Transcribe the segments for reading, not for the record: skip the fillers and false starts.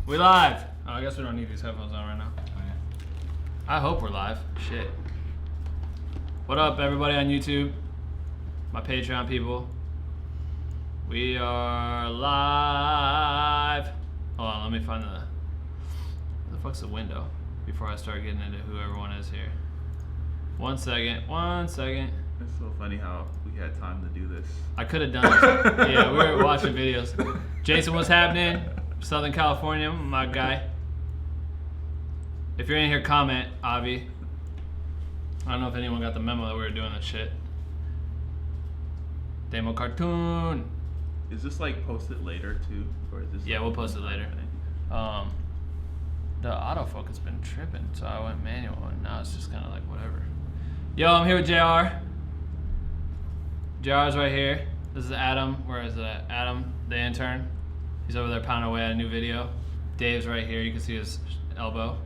We live. Oh, I guess we don't need these headphones on right now. Oh, yeah. I hope we're live. Shit. What up, everybody on YouTube? My Patreon people. We are live. Hold on, let me find where the fuck's the window before I start getting into who everyone is here. One second. It's so funny how we had time to do this. I could have done this. Yeah, we were watching videos. Jason, what's happening? Southern California, my guy. If you're in here, comment, Avi. I don't know if anyone got the memo that we were doing this shit. Demo cartoon. Is this like posted later too, or is this? Yeah, we'll post it later. The autofocus has been tripping, so I went manual, and now it's just kind of like whatever. Yo, I'm here with JR. JR's right here. This is Adam. Where is that? Adam, the intern. He's over there pounding away at a new video. Dave's right here. You can see his elbow.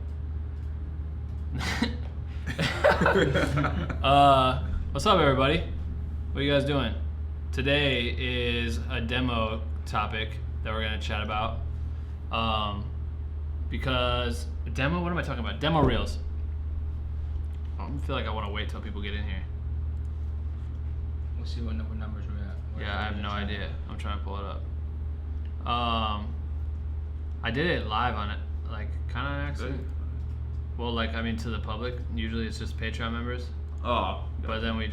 What's up, everybody? What are you guys doing? Today is a demo topic that we're going to chat about. Because demo, what am I talking about? Demo reels. I feel like I want to wait till people get in here. We'll see what numbers we're at. Yeah, I have no idea. I'm trying to pull it up. I did it live on it, like kind of accident. Well, like I mean to the public. Usually it's just Patreon members. Oh. But then we're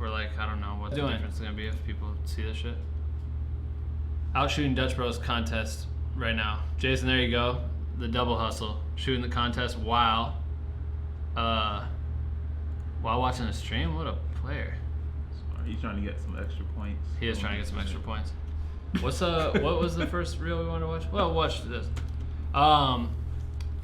like, I don't know what the difference is gonna be if people see this shit. Out shooting Dutch Bros contest right now. Jason, there you go. The double hustle, shooting the contest while watching the stream. What a player. He's trying to get some extra points. He is trying to get some extra points. What was the first reel we wanted to watch? Well, watch this.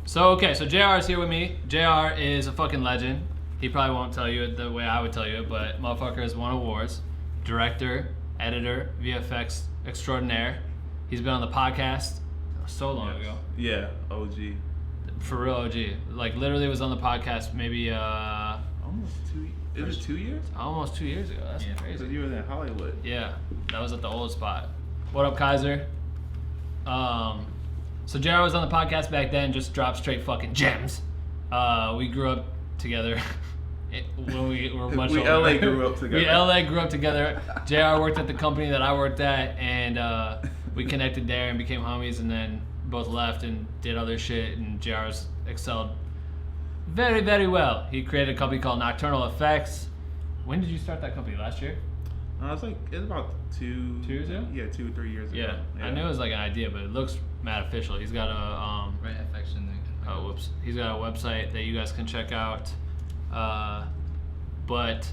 So JR is here with me. JR is a fucking legend. He probably won't tell you it the way I would tell you it, but motherfucker has won awards. Director, editor, VFX extraordinaire. He's been on the podcast so long ago. Yeah, OG. For real OG. Like literally was on the podcast maybe almost 2 years. Is it 2 years? Almost 2 years ago. That's crazy. Because you were in Hollywood. Yeah, that was at the old spot. What up, Kaiser? So JR was on the podcast back then, just dropped straight fucking gems. We grew up together when we were much older. LA grew up together. We LA grew up together. JR worked at the company that I worked at, and we connected there and became homies, and then both left and did other shit, and JR's excelled very, very well. He created a company called Nocturnal Effects. When did you start that company? Last year? It's about 2 years ago? Yeah, 2 or 3 years ago. Yeah, I knew it was like an idea, but it looks mad official. He's got a right FX in there. Oh, whoops. He's got a website that you guys can check out. But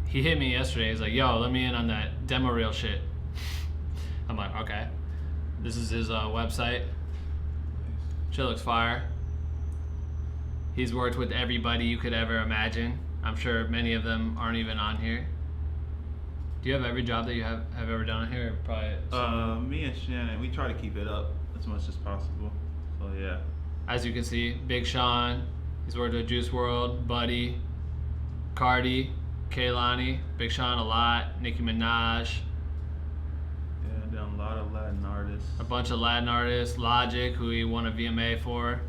he hit me yesterday. He's like, "Yo, let me in on that demo reel shit." I'm like, "Okay." This is his website. Shit looks fire. He's worked with everybody you could ever imagine. I'm sure many of them aren't even on here. Do you have every job that you have ever done here? Probably. Me and Shannon, we try to keep it up as much as possible. So yeah. As you can see, Big Sean. He's worked with Juice WRLD, Buddy, Cardi, Kehlani, Big Sean a lot, Nicki Minaj. Yeah, done a lot of Latin artists. A bunch of Latin artists. Logic, who he won a VMA for.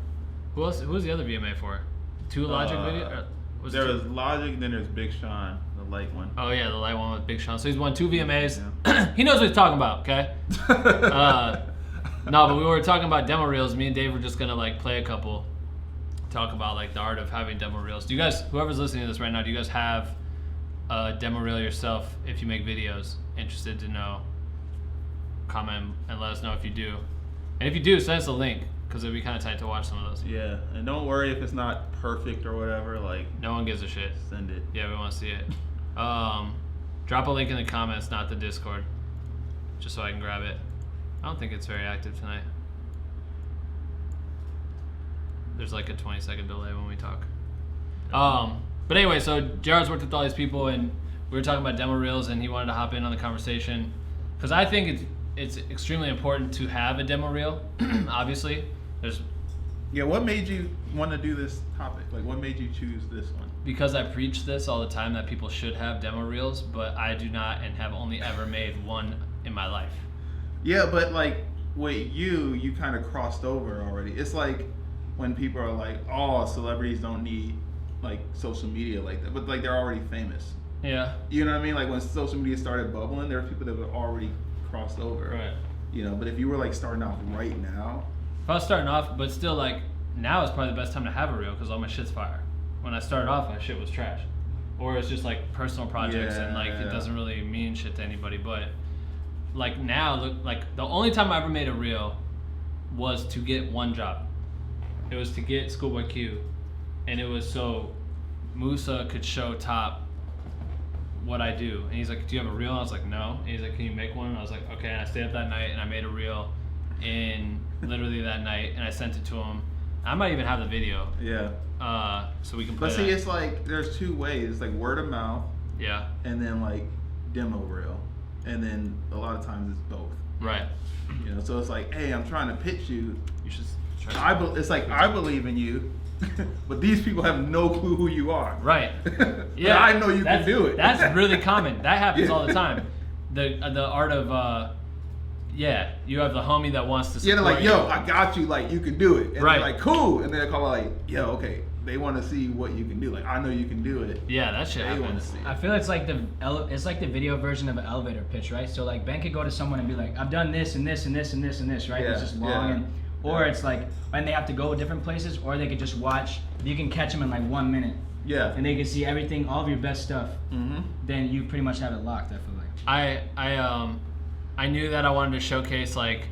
Who else? Who was the other VMA for? 2 Logic videos? There was Logic, then there's Big Sean, the light one. Oh yeah, the light one with Big Sean. So he's won 2 VMAs. Yeah. He knows what he's talking about, okay? No, but we were talking about demo reels. Me and Dave were just gonna like play a couple, talk about like the art of having demo reels. Do you guys, whoever's listening to this right now, do you guys have a demo reel yourself if you make videos? Interested to know. Comment and let us know if you do. And if you do, send us a link, because it'd be kind of tight to watch some of those. Yeah, and don't worry if it's not perfect or whatever. Like, no one gives a shit. Send it. Yeah, we want to see it. Drop a link in the comments, not the Discord, just so I can grab it. I don't think it's very active tonight. There's like a 20-second delay when we talk. But anyway, so Jared's worked with all these people, and we were talking about demo reels, and he wanted to hop in on the conversation because I think it's extremely important to have a demo reel. Obviously, Yeah, what made you want to do this topic? Like, what made you choose this one? Because I preach this all the time that people should have demo reels, but I do not, and have only ever made one in my life. Yeah, but like, with you kind of crossed over already. It's like when people are like, oh, celebrities don't need like social media like that, but like they're already famous. Yeah. You know what I mean? Like when social media started bubbling, there were people that were already crossed over. Right. You know, but if you were like starting off right now. If I was starting off, but still like now is probably the best time to have a reel because all my shit's fire. When I started off, my shit was trash. Or it's just like personal projects and like it doesn't really mean shit to anybody. But like now, look, like the only time I ever made a reel was to get one job. It was to get Schoolboy Q, and it was so Musa could show Top what I do. And he's like, "Do you have a reel?" And I was like, "No." And he's like, "Can you make one?" And I was like, "Okay." And I stayed up that night and I made a reel in literally that night, and I sent it to him. I might even have the video. Yeah. So we can play But see, that. it's like there's two ways. It's like word of mouth. Yeah. And then like demo reel, and then a lot of times it's both. Right. You know, so it's like, hey, I'm trying to pitch you. You should try. It's like I believe in you, but these people have no clue who you are. Right. But Yeah. I know you can do it. That's really common. That happens all the time. The art of you have the homie that wants to support Yeah, they're like, you. yo, I got you. Like, you can do it. And Right. they're like, cool. And then they call like, yo, okay. They want to see what you can do. Like, I know you can do it. Yeah, that shit They want to happens. see it. I feel it's like the video version of an elevator pitch, right? So like Ben could go to someone and be like, I've done this and this and this and this and this, right? Yeah, It's just long, yeah. or it's like, and they have to go different places, or they could just watch. You can catch them in like 1 minute, Yeah. and they can see everything, all of your best stuff. Mm-hmm. Then you pretty much have it locked. I feel like. I knew that I wanted to showcase like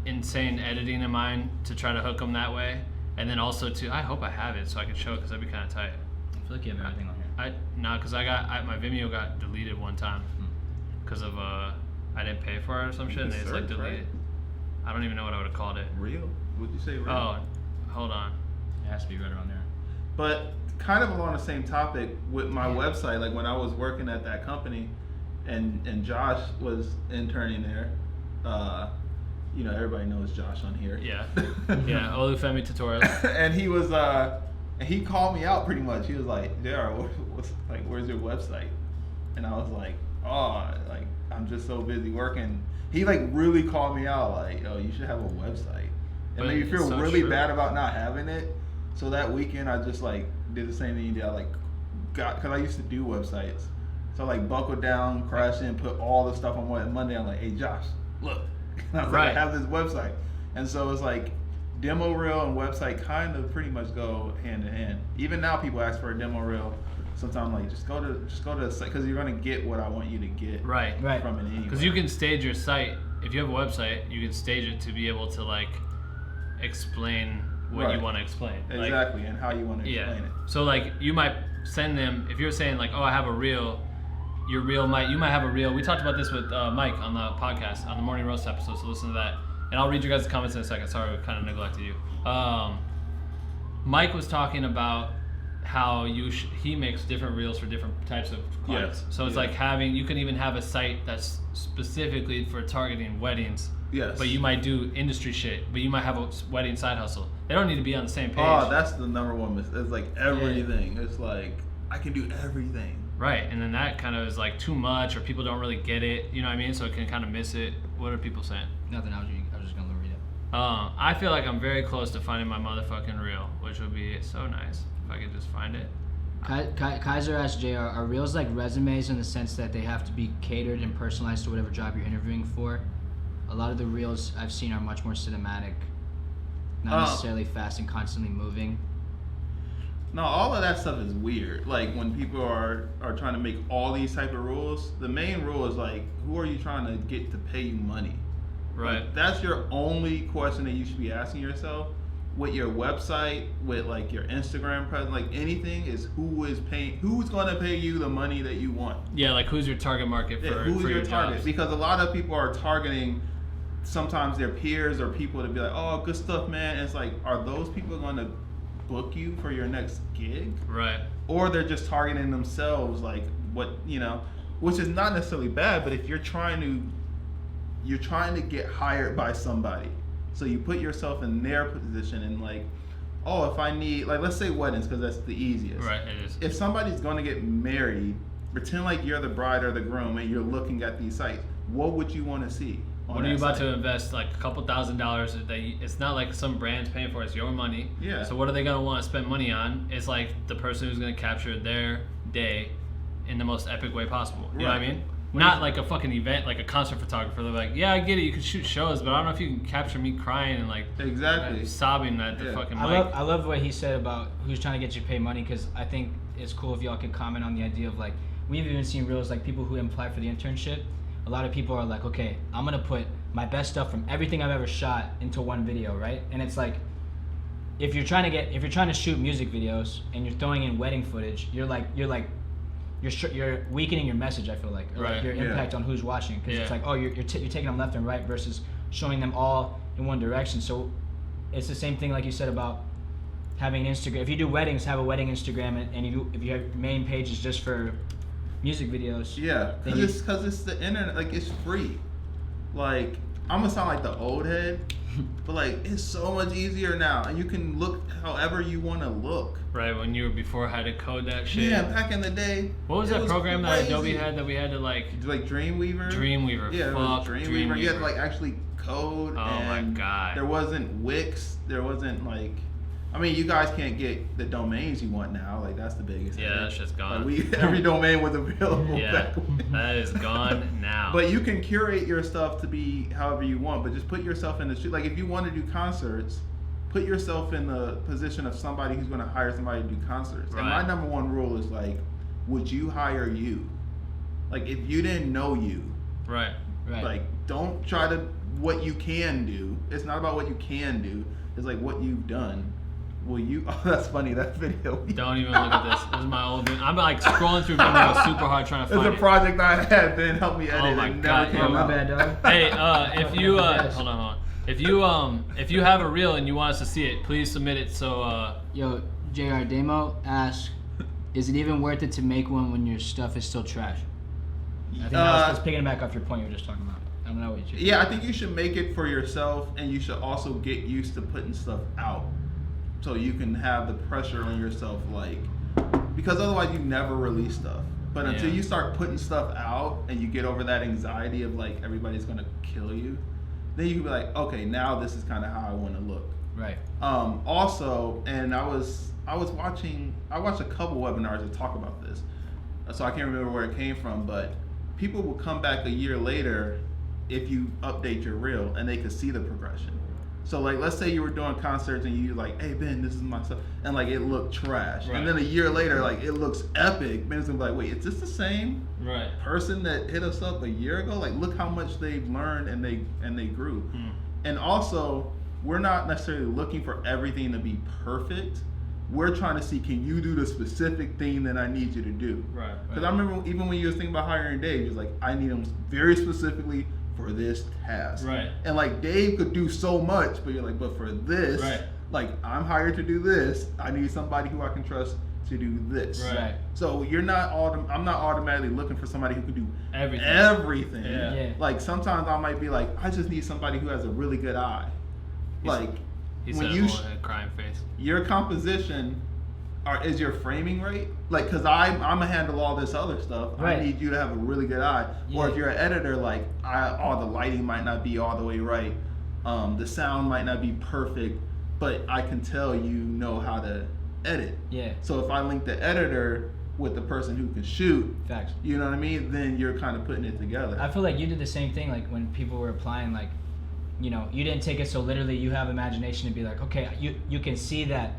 insane editing of mine to try to hook them that way, and then also I hope I have it so I can show it because that'd be kind of tight. I feel like you have everything on here. Because my Vimeo got deleted one time because of I didn't pay for it or some shit, and it's like search, deleted. right? I don't even know what I would have called it. Real? Would you say real? Oh, hold on. It has to be right around there. But kind of along the same topic with my website, like when I was working at that company and Josh was interning there, you know, everybody knows Josh on here. Yeah. Yeah, Olufemi tutorials. And he was and he called me out pretty much. He was like, JR, where's your website? And I was like, oh, like I'm just so busy working. He like really called me out like, oh, you should have a website. And But made me it's feel so really true. bad about not having it. So that weekend I just like did the same thing you did. I like cause I used to do websites. So I like buckled down, crashed in, put all the stuff on Monday. I'm like, hey Josh, look. And I was Right. like, I have this website. And so it's like demo reel and website kind of pretty much go hand in hand. Even now people ask for a demo reel. Sometimes I'm like, just go to the site because you're gonna get what I want you to get Right. Right. from it anyway. Because you can stage your site. If you have a website, you can stage it to be able to like explain what Right. you want to explain. Like, Exactly, and how you want to yeah. explain it. So like you might send them if you're saying like, oh, I have a reel. Your reel you might have a reel. We talked about this with Mike on the podcast on the Morning Roast episode. So listen to that, and I'll read your guys' comments in a second. Sorry, we kind of neglected you. Mike was talking about how he makes different reels for different types of clients. Yes. So it's Yeah. like you can even have a site that's specifically for targeting weddings. Yes. But you might do industry shit. But you might have a wedding side hustle. They don't need to be on the same page. Oh, that's the number one mistake. It's like everything. It's like I can do everything. Right, and then that kind of is like too much, or people don't really get it. You know what I mean? So it can kind of miss it. What are people saying? Nothing. I was just gonna read it. I feel like I'm very close to finding my motherfucking reel, which would be so nice if I could just find it. Kaiser asked JR, are reels like resumes in the sense that they have to be catered and personalized to whatever job you're interviewing for? A lot of the reels I've seen are much more cinematic, not necessarily fast and constantly moving. No, all of that stuff is weird. Like when people are trying to make all these type of rules, the main rule is like, who are you trying to get to pay you money? Right. Like, that's your only question that you should be asking yourself. With your website, with like your Instagram presence, like anything is who's going to pay you the money that you want. Yeah, like who's your target market for, Who's for your your target? jobs? Because a lot of people are targeting sometimes their peers or people to be like, oh, good stuff, man. And it's like, are those people going to book you for your next gig? Right. Or they're just targeting themselves, like what, you know, which is not necessarily bad, but if you're trying to get hired by somebody, so you put yourself in their position and like, oh, if I need, like, let's say weddings, because that's the easiest. Right, it is. If somebody's going to get married, pretend like you're the bride or the groom and you're looking at these sites. What would you want to see? on What are you that about site. to invest like a couple $1,000s? It's not like some brand's paying for it. It's your money. Yeah. So what are they gonna want to spend money on? It's like the person who's gonna capture their day in the most epic way possible. You know what I Right. mean? Not like a fucking event, like a concert photographer. They're like, yeah, I get it. You can shoot shows, but I don't know if you can capture me crying and like Exactly. sobbing at the Yeah. fucking I mic. love what he said about who's trying to get you to pay money, because I think it's cool if y'all could comment on the idea of like, we've even seen reels like people who apply for the internship. A lot of people are like, okay, I'm gonna put my best stuff from everything I've ever shot into one video, right? And it's like, if you're trying to shoot music videos and you're throwing in wedding footage, you're weakening your message. I feel like, or Right. like your Yeah. impact on who's watching, because it's Yeah. like, oh, you're taking them left and right versus showing them all in one direction. So it's the same thing like you said about having an Instagram. If you do weddings, have a wedding Instagram, and if you have main pages just for music videos. Yeah, Then you- because it's the internet. Like, it's free. Like, I'm gonna sound like the old head, but like, it's so much easier now, and you can look however you want to look. Right, when you were before had to code that shit. Yeah, back in the day. What was it that program that crazy. Adobe had that we had to like Like Dreamweaver. Dreamweaver? Yeah, it was Fuck Dreamweaver. You had to like actually code. Oh my and God. There wasn't Wix. There wasn't like. I mean, you guys can't get the domains you want now. Like, that's the biggest Yeah, thing. that shit's gone. Like, every domain was available Yeah, back when. that is gone now. But you can curate your stuff to be however you want, but just put yourself in the shoe. Like, if you want to do concerts, put yourself in the position of somebody who's going to hire somebody to do concerts. And my Right. number one rule is like, would you hire you? Like, if you didn't know you, Right. Right. like, don't try to what you can do. It's not about what you can do. It's like what you've done. Will you? Oh, that's funny. That video. Don't even look at this. This is my old. I'm like scrolling through videos super hard trying to It's find a it. project I had. Ben helped me edit. Oh my and God, never Oh, came my out. bad, dog. Hey, if you Yes. hold on. If you have a reel and you want us to see it, please submit it. So Yo, JR Demo asks, is it even worth it to make one when your stuff is still trash? I think that was picking it back off your point you were just talking about. I don't know what you. Yeah, I think you should make it for yourself, and you should also get used to putting stuff out, so you can have the pressure on yourself, like, because otherwise you never release stuff. But until Yeah. you start putting stuff out and you get over that anxiety of like everybody's gonna kill you, then you can be like, okay, now this is kind of how I want to look. Right. Also, and I watched a couple webinars that talk about this, so I can't remember where it came from, but people will come back a year later if you update your reel and they could see the progression. So like, let's say you were doing concerts and you like, hey Ben, this is my stuff, and like it looked trash, Right. and then a year later, like it looks epic. Ben's gonna be like, wait, is this the same right. person that hit us up a year ago? Like, look how much they've learned and they grew. Hmm. And also, we're not necessarily looking for everything to be perfect. We're trying to see, can you do the specific thing that I need you to do? Right. Because I remember even when you was thinking about hiring Dave, he was like, I need him very specifically for this task. Right. And like Dave could do so much, but you're like, but for this, Right. like I'm hired to do this. I need somebody who I can trust to do this. Right. So I'm not automatically looking for somebody who can do Everything. everything. Yeah. Yeah. Like sometimes I might be like, I just need somebody who has a really good eye. Like He when said you it had a crying face. your composition is your framing right? Like, cause I'm gonna handle all this other stuff. Right. I need you to have a really good eye. Or Yeah. if you're an editor, like the lighting might not be all the way right. The sound might not be perfect, but I can tell you know how to edit. Yeah. So if I link the editor with the person who can shoot, Facts. you know what I mean? Then you're kind of putting it together. I feel like you did the same thing. Like when people were applying, like, you know, you didn't take it so literally. You have imagination to be like, okay, you can see that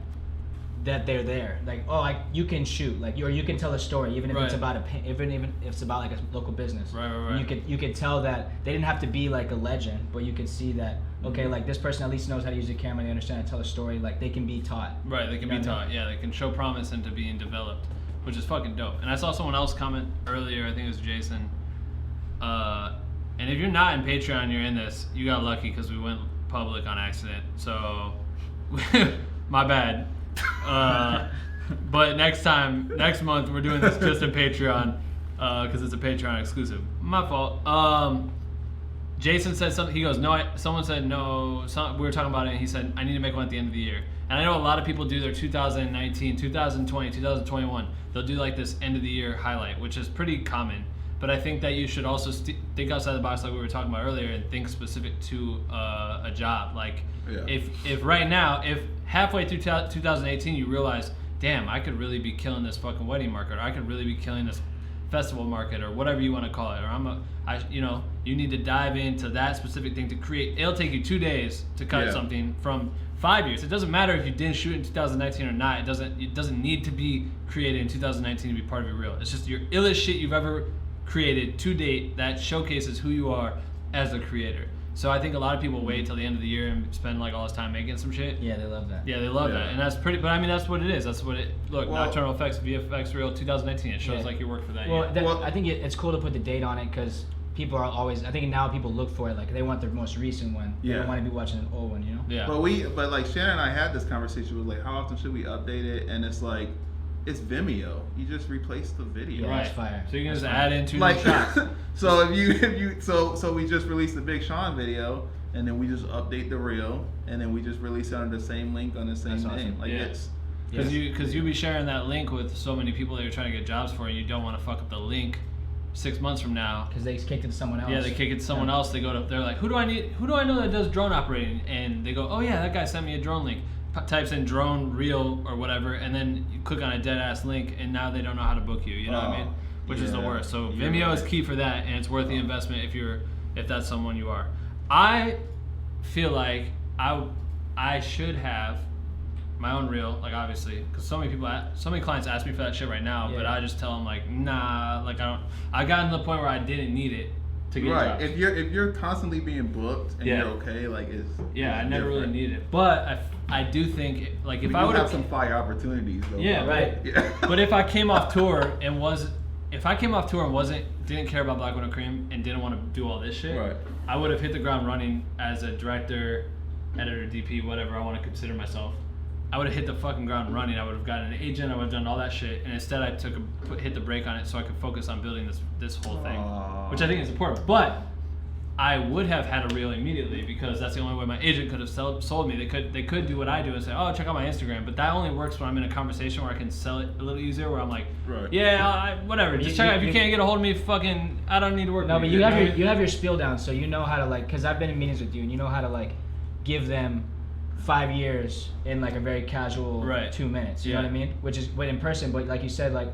they're there. Like, oh, you can shoot. Like, you can tell a story, even if it's Right. about even if it's about like a local business. Right, right, And right. you could tell that they didn't have to be like a legend, but you could see that okay, like this person at least knows how to use a camera. They understand how to tell a story. Like they can be taught. Right, they can You be know what I taught. Yeah, they can show promise into being developed, which is fucking dope. And I saw someone else comment earlier, I think it was Jason. And if you're not in Patreon, you're in this. You got lucky because we went public on accident. So, my bad. But next month, we're doing this just in Patreon because it's a Patreon exclusive. My fault. Jason said something. He goes, no. Someone said no. We were talking about it, and he said, I need to make one at the end of the year. And I know a lot of people do their 2019, 2020, 2021. They'll do like this end of the year highlight, which is pretty common. But I think that you should also think outside the box, like we were talking about earlier, and think specific to a job. Like, if right now, if halfway through 2018 you realize, damn, I could really be killing this fucking wedding market, or I could really be killing this festival market, or whatever you want to call it, or you need to dive into that specific thing to create. It'll take you 2 days to cut something from 5 years. It doesn't matter if you didn't shoot in 2019 or not. It doesn't need to be created in 2019 to be part of your reel. It's just your illest shit you've ever created to date that showcases who you are as a creator. So I think a lot of people wait till the end of the year and spend like all this time making some shit. Yeah, they love that. Yeah, they love that, and that's pretty. But I mean, that's what it is. That's what it. Look, Nocturnal Effects VFX Reel 2019. It shows like your work for that year. I think it's cool to put the date on it because people are always. I think now people look for it. Like they want their most recent one. They don't want to be watching an old one. You know. Yeah. But like Shannon and I had this conversation with like, how often should we update it? And it's like, it's Vimeo. You just replace the video. Yeah, that's fire. So you can just add in 2 like, new shots. So so we just released the Big Sean video, and then we just update the reel, and then we just release it under the same link on the same name. Awesome. Like it's because you be sharing that link with so many people that you're trying to get jobs for, and you don't want to fuck up the link 6 months from now. Because they kicked it to someone else. Yeah, they kick it to someone else. They're like, who do I know that does drone operating? And they go, oh yeah, that guy sent me a drone link. Types in drone reel or whatever, and then you click on a dead ass link, and now they don't know how to book you. You know what I mean? Which is the worst. So Vimeo is key for that, and it's worth the investment if that's someone you are. I feel like I should have my own reel, like obviously, because so many clients ask me for that shit right now, but I just tell them like, nah, like I got to the point where I didn't need it to get jobs. If you're constantly being booked and you're okay, like it's I never really needed it, but I do think like if I would have some fire opportunities though. But if I came off tour and didn't care about Black Widow Cream and didn't want to do all this shit, I would have hit the ground running as a director, editor, DP, whatever I want to consider myself. I would have hit the fucking ground running. I would have gotten an agent. I would have done all that shit, and instead I hit the brake on it so I could focus on building this whole thing, which I think is important. But I would have had a reel immediately because that's the only way my agent could have sold me. They could do what I do and say, oh, check out my Instagram, but that only works when I'm in a conversation where I can sell it a little easier. Where I'm like, whatever, just check out. If you can't get a hold of me, fucking, I don't need to work. No, but you have your spiel down, so you know how to like. Because I've been in meetings with you, and you know how to like give them 5 years in like a very casual 2 minutes. You know what I mean? Which is in person, but like you said, like,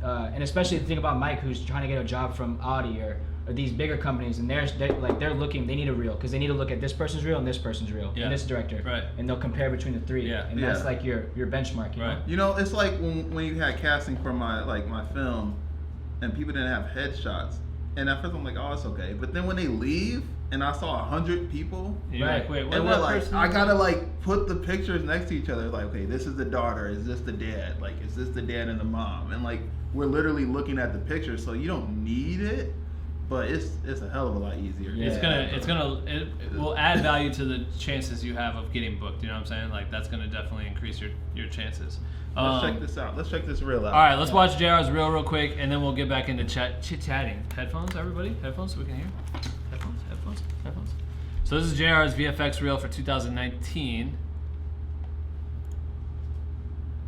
and especially the thing about Mike, who's trying to get a job from Audi or these bigger companies, and they're looking, they need a reel because they need to look at this person's reel and this person's reel and this director, and they'll compare between the three, and that's like your benchmark. You know? You know, it's like when you had casting for my film, and people didn't have headshots, and at first I'm like, oh, it's okay, but then when they leave and I saw 100 people, like, wait, what? And we're like, I gotta like put the pictures next to each other, like, okay, this is the daughter, is this the dad, like, is this the dad and the mom, and like we're literally looking at the pictures, so you don't need it. But it's a hell of a lot easier. It will add value to the chances you have of getting booked. You know what I'm saying? Like that's gonna definitely increase your chances. Let's check this out. Let's check this reel out. All right, let's watch JR's reel real quick, and then we'll get back into chit-chatting. Headphones, everybody. Headphones, so we can hear. Headphones. So this is JR's VFX reel for 2019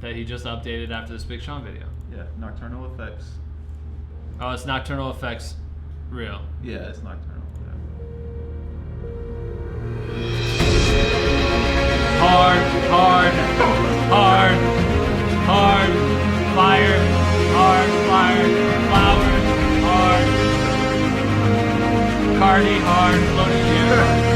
that he just updated after this Big Sean video. Yeah, Nocturnal Effects. Oh, it's Nocturnal Effects. Real. Yeah, it's nocturnal. Hard, fire, flower, hard, Cardi, hard, floating here.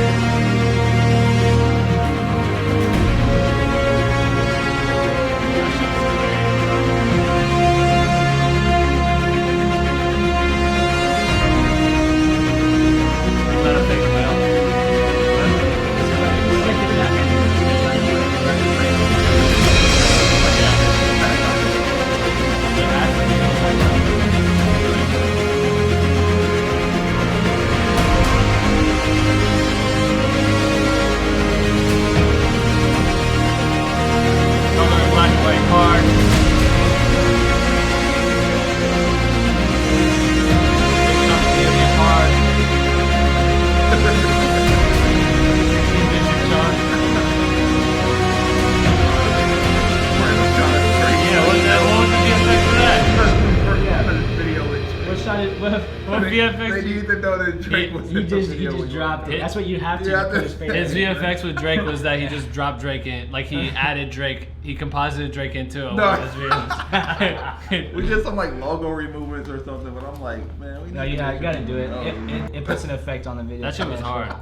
What They VFX? need to know that Drake was He in the just video when you dropped were- it. That's what you have to Yeah, put his face. His VFX with Drake was that he just dropped Drake in, like he added Drake, he composited Drake into it. No. His videos. We did some like logo removers or something, but I'm like, man, we No, need you to gotta do it. Oh. It puts an effect on the video. That shit was Yeah. hard.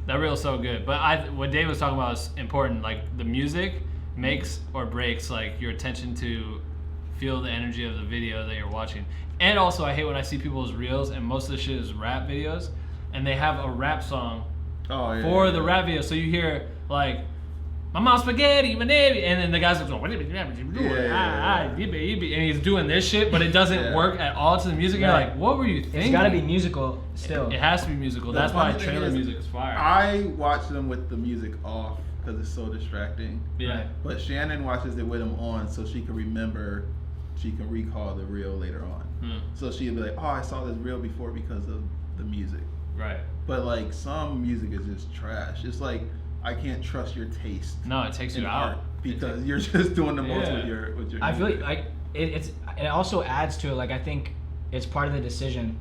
That reel's so good. But what Dave was talking about is important. Like the music makes or breaks like your attention to feel the energy of the video that you're watching. And also I hate when I see people's reels and most of the shit is rap videos and they have a rap song Oh, yeah, for yeah, the yeah. rap video. So you hear like my mom's spaghetti, my navy, and then the guy's like, and he's doing this shit, but it doesn't Yeah. work at all to the music. You're Right. like, what were you thinking? It's gotta be musical still. It has to be musical. The That's why funny thing trailer is, music is fire. I watch them with the music off because it's so distracting. Yeah. Right. But Shannon watches it with them on so she can remember, she can recall the reel later on. Hmm. So she'll be like, oh, I saw this reel before because of the music. Right. But like some music is just trash. It's like I can't trust your taste. No, it takes you in out. art because you're just doing the most Yeah. with your. I feel music. like it also adds to it. Like I think it's part of the decision.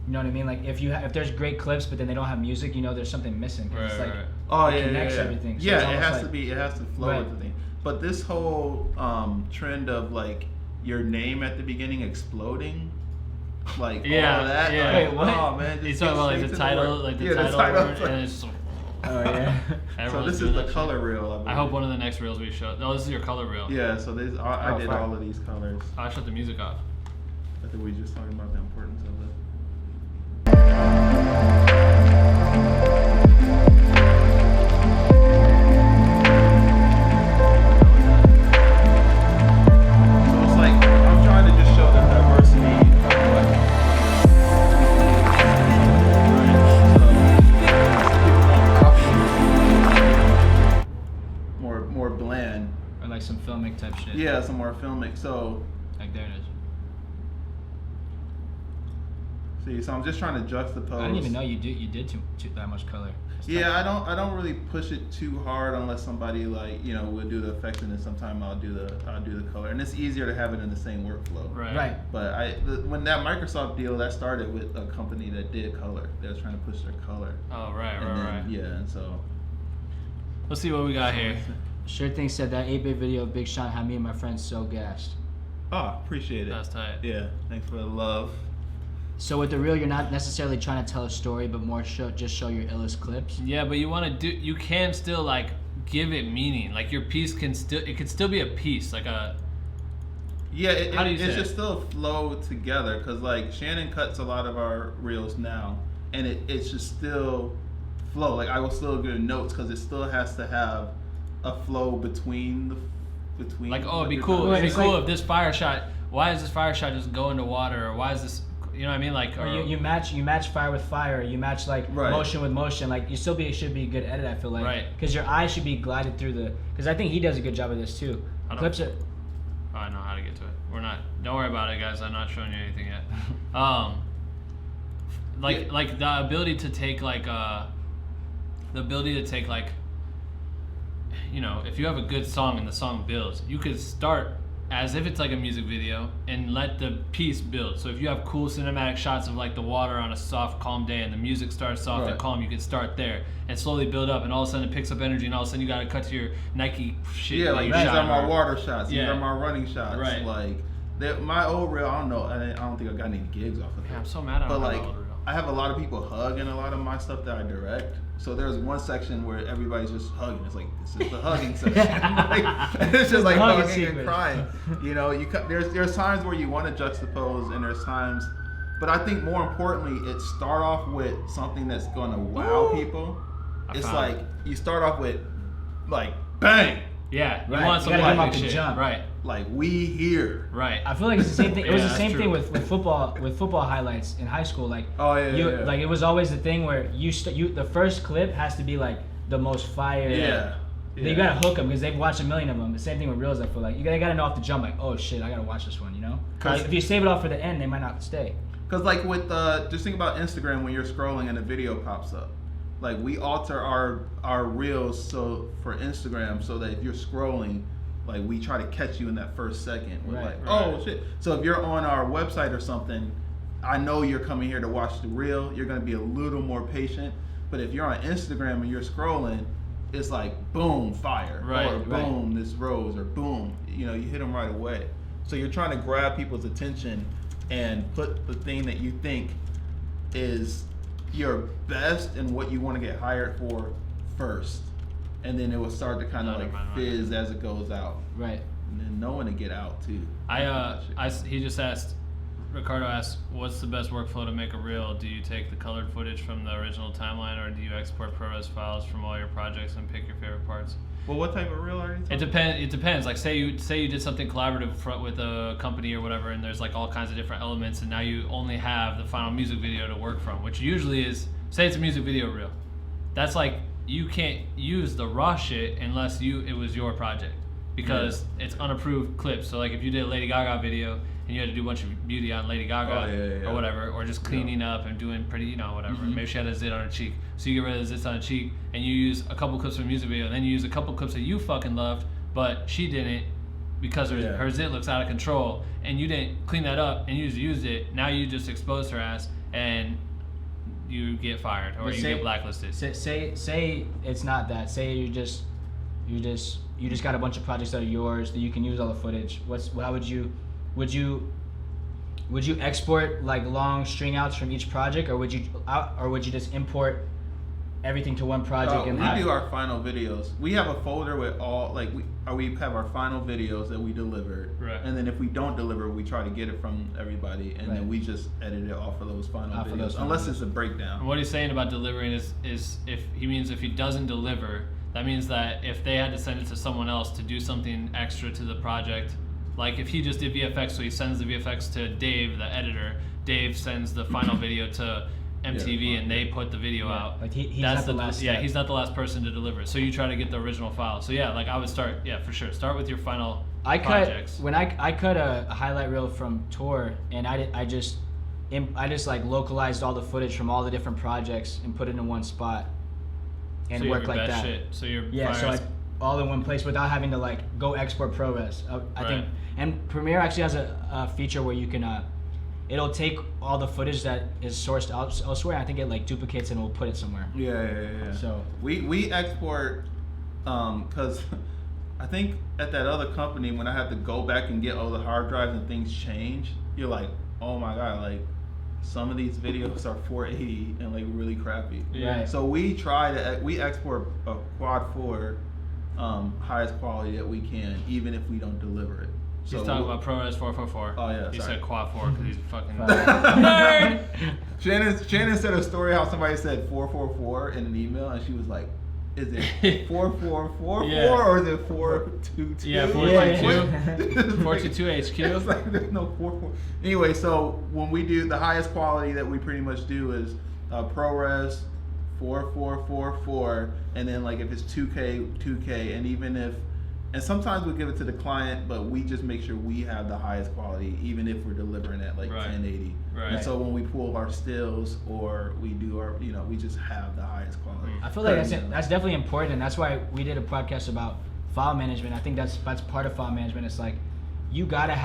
You know what I mean? Like if there's great clips, but then they don't have music, you know, there's something missing. 'Cause it's Right, like right. Oh it yeah, connects yeah, yeah. everything. So it's Yeah, it almost has like- to be. It has to flow Right. with the thing. But this whole trend of like your name at the beginning exploding, like Yeah, all of that. yeah. Like, Wait, what? Oh man, just He's get talking about like straight the to title, word. like the Yeah, title, word, and it's just, Oh yeah. So everyone's this is doing the that shit. color reel. I hope one of the next reels we show. No, this is your color reel. Yeah, so this I Oh, did fire. all of these colors. I shut the music off. I think we were just talking about the importance of it. So it's like I'm trying to just show the diversity of what more bland. Or like some filmic type shit. Yeah, some more filmic. So Like there it is. see, so I'm just trying to juxtapose. I didn't even know you did too that much color. It's Yeah, I don't really push it too hard unless somebody like will do the effects and then sometime I'll do the color, and it's easier to have it in the same workflow. Right. Right. But when that Microsoft deal that started with a company that did color, they was trying to push their color. Oh, right, And right, then, right. Yeah, and so. Let's see what we got here. Sure thing said that 8-bit video of Big Sean had me and my friends so gassed. Oh, appreciate it. That's tight. Yeah, thanks for the love. So with the reel, you're not necessarily trying to tell a story, but more just show your illest clips. Yeah, but you can still like give it meaning. Like your piece can still be a piece, like a. Yeah, How do you say it it? should still flow together because like Shannon cuts a lot of our reels now, and it should still flow. Like I will still give notes because it still has to have a flow between. Like, oh, it'd be your cool. comments. It'd be It's cool like- if this fire shot. Why is this fire shot just going to water? Or why is this? You know what I mean? Like, Or you match fire with fire. You match like Right. motion with motion. Like you still should be a good edit. I feel like. Right. Because your eye should be glided through the. Because I think he does a good job of this too. I don't- Clips are. I know how to get to it. We're not. Don't worry about it, guys. I'm not showing you anything yet. Like the ability to take like if you have a good song and the song builds, you could start as if it's like a music video and let the piece build. So if you have cool cinematic shots of like the water on a soft, calm day and the music starts soft and Right. calm, you could start there and slowly build up, and all of a sudden it picks up energy, and all of a sudden you gotta cut to your Nike shit. Yeah, that like you these shot are my or- water shots. These Yeah. are my running shots. Right. Like my old reel, I don't know. I don't think I got any gigs off of it. Yeah, I'm so mad I But don't have like, an old reel. I have a lot of people hug in a lot of my stuff that I direct. So there's one section where everybody's just hugging. It's like this is the hugging section. Like, it's just like hugging hugging and sequence. crying. There's times where you want to juxtapose, and there's times. But I think more importantly, it start off with something that's gonna wow people. I It's found like it. you start off with like bang, Yeah, you Right, want you something gotta like get 'em off big the shit. jump. Right, like we here. right. I feel like it's the same thing. It was Yeah, the same that's thing true. with football highlights in high school. Like Oh yeah, you yeah, yeah. like it was always the thing where the first clip has to be like the most fire. Yeah. You gotta hook them because they've watched a million of them. The same thing with reels. I feel like you gotta know off the jump. Like, oh shit, I gotta watch this one. You know, 'Cause- like, if you save it off for the end, they might not stay. Because like with just think about Instagram when you're scrolling and a video pops up. Like we alter our reels so for Instagram so that if you're scrolling, like we try to catch you in that first second. We're Right, like, right. oh shit. So if you're on our website or something, I know you're coming here to watch the reel. You're gonna be a little more patient. But if you're on Instagram and you're scrolling, it's like boom, fire, Right, or right. boom, this rose, or boom, you hit them right away. So you're trying to grab people's attention and put the thing that you think is your best and what you want to get hired for first, and then it will start to kind of like fizz as it goes out, Right. and then knowing to get out too. He just asked, Ricardo asked, what's the best workflow to make a reel? Do you take the colored footage from the original timeline, or do you export ProRes files from all your projects and pick your favorite parts? Well, what type of reel are you talking It depends. Like say you did something collaborative with a company or whatever, and there's like all kinds of different elements, and now you only have the final music video to work from, which usually is, say it's a music video reel. That's like, you can't use the raw shit unless it was your project, because it's unapproved clips. So like if you did a Lady Gaga video and you had to do a bunch of beauty on Lady Gaga or whatever, or just cleaning up and doing pretty, whatever. Maybe she had a zit on her cheek. So you get rid of the zits on her cheek and you use a couple clips from a music video, and then you use a couple clips that you fucking loved, but she didn't because her zit looks out of control, and you didn't clean that up and you just used it. Now you just exposed her ass and you get fired or you get blacklisted. Say it's not that. Say you just got a bunch of projects that are yours that you can use all the footage. How would you export like long string outs from each project, or would you just import everything to one project? We do our final videos. We have a folder with all we have our final videos that we delivered, right. And then if we don't deliver, we try to get it from everybody, and then we just edit it off of those final videos, unless it's a breakdown. And what he's saying about delivering is if he doesn't deliver, that means that if they had to send it to someone else to do something extra to the project, like if he just did VFX, so he sends the VFX to Dave, the editor, Dave sends the final video to MTV, and they put the video out. Like he's not the last step. He's not the last person to deliver. So you try to get the original file. So like I would start, for sure, start with your final projects. When I cut a highlight reel from tour, and I just like localized all the footage from all the different projects and put it in one spot and so work like that. Shit. So you're all in one place without having to like go export ProRes. I think, and Premiere actually has a feature where you can it'll take all the footage that is sourced elsewhere, and I think it like duplicates it and will put it somewhere. Yeah. So we export because I think at that other company, when I had to go back and get all the hard drives and things changed, you're like, oh my god, like some of these videos are 480 and like really crappy. Yeah. So we export a quad 4 highest quality that we can, even if we don't deliver it. So he's talking about ProRes 444. Oh yeah, he sorry. said quad 4 because he's fucking nerd. Shannon said a story how somebody said 444 in an email, and she was like, "Is it 4444 or is it 422?" Yeah, 422. 422 HQ. It's like there's no 44. Anyway, so when we do the highest quality that we pretty much do is ProRes 4444, and then like if it's 2K, and even if, and sometimes we give it to the client, but we just make sure we have the highest quality, even if we're delivering at like 1080. Right. And so when we pull our stills or we do our, we just have the highest quality. I feel like that's definitely important, and that's why we did a podcast about file management. I think that's part of file management. It's like you gotta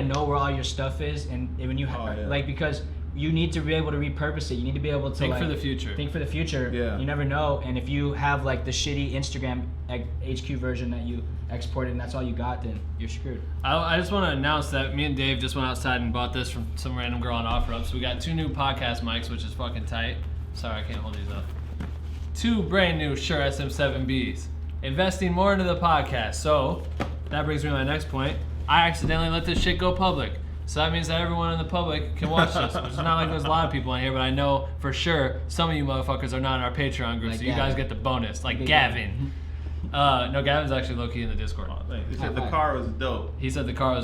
know where all your stuff is, and when you like, because you need to be able to repurpose it. You need to be able to think for the future. Think for the future. Yeah. You never know, and if you have like the shitty Instagram HQ version that you exported and that's all you got, then you're screwed. I just want to announce that me and Dave just went outside and bought this from some random girl on OfferUp. So we got 2 new podcast mics, which is fucking tight. Sorry, I can't hold these up. 2 brand new Shure SM7Bs. Investing more into the podcast. So that brings me to my next point. I accidentally let this shit go public. So that means that everyone in the public can watch this. It's not like there's a lot of people on here, but I know for sure some of you motherfuckers are not in our Patreon group, like so Gavin. you guys get the bonus. Like Gavin. No, Gavin's actually low-key in the Discord. He said the car was dope. He said the car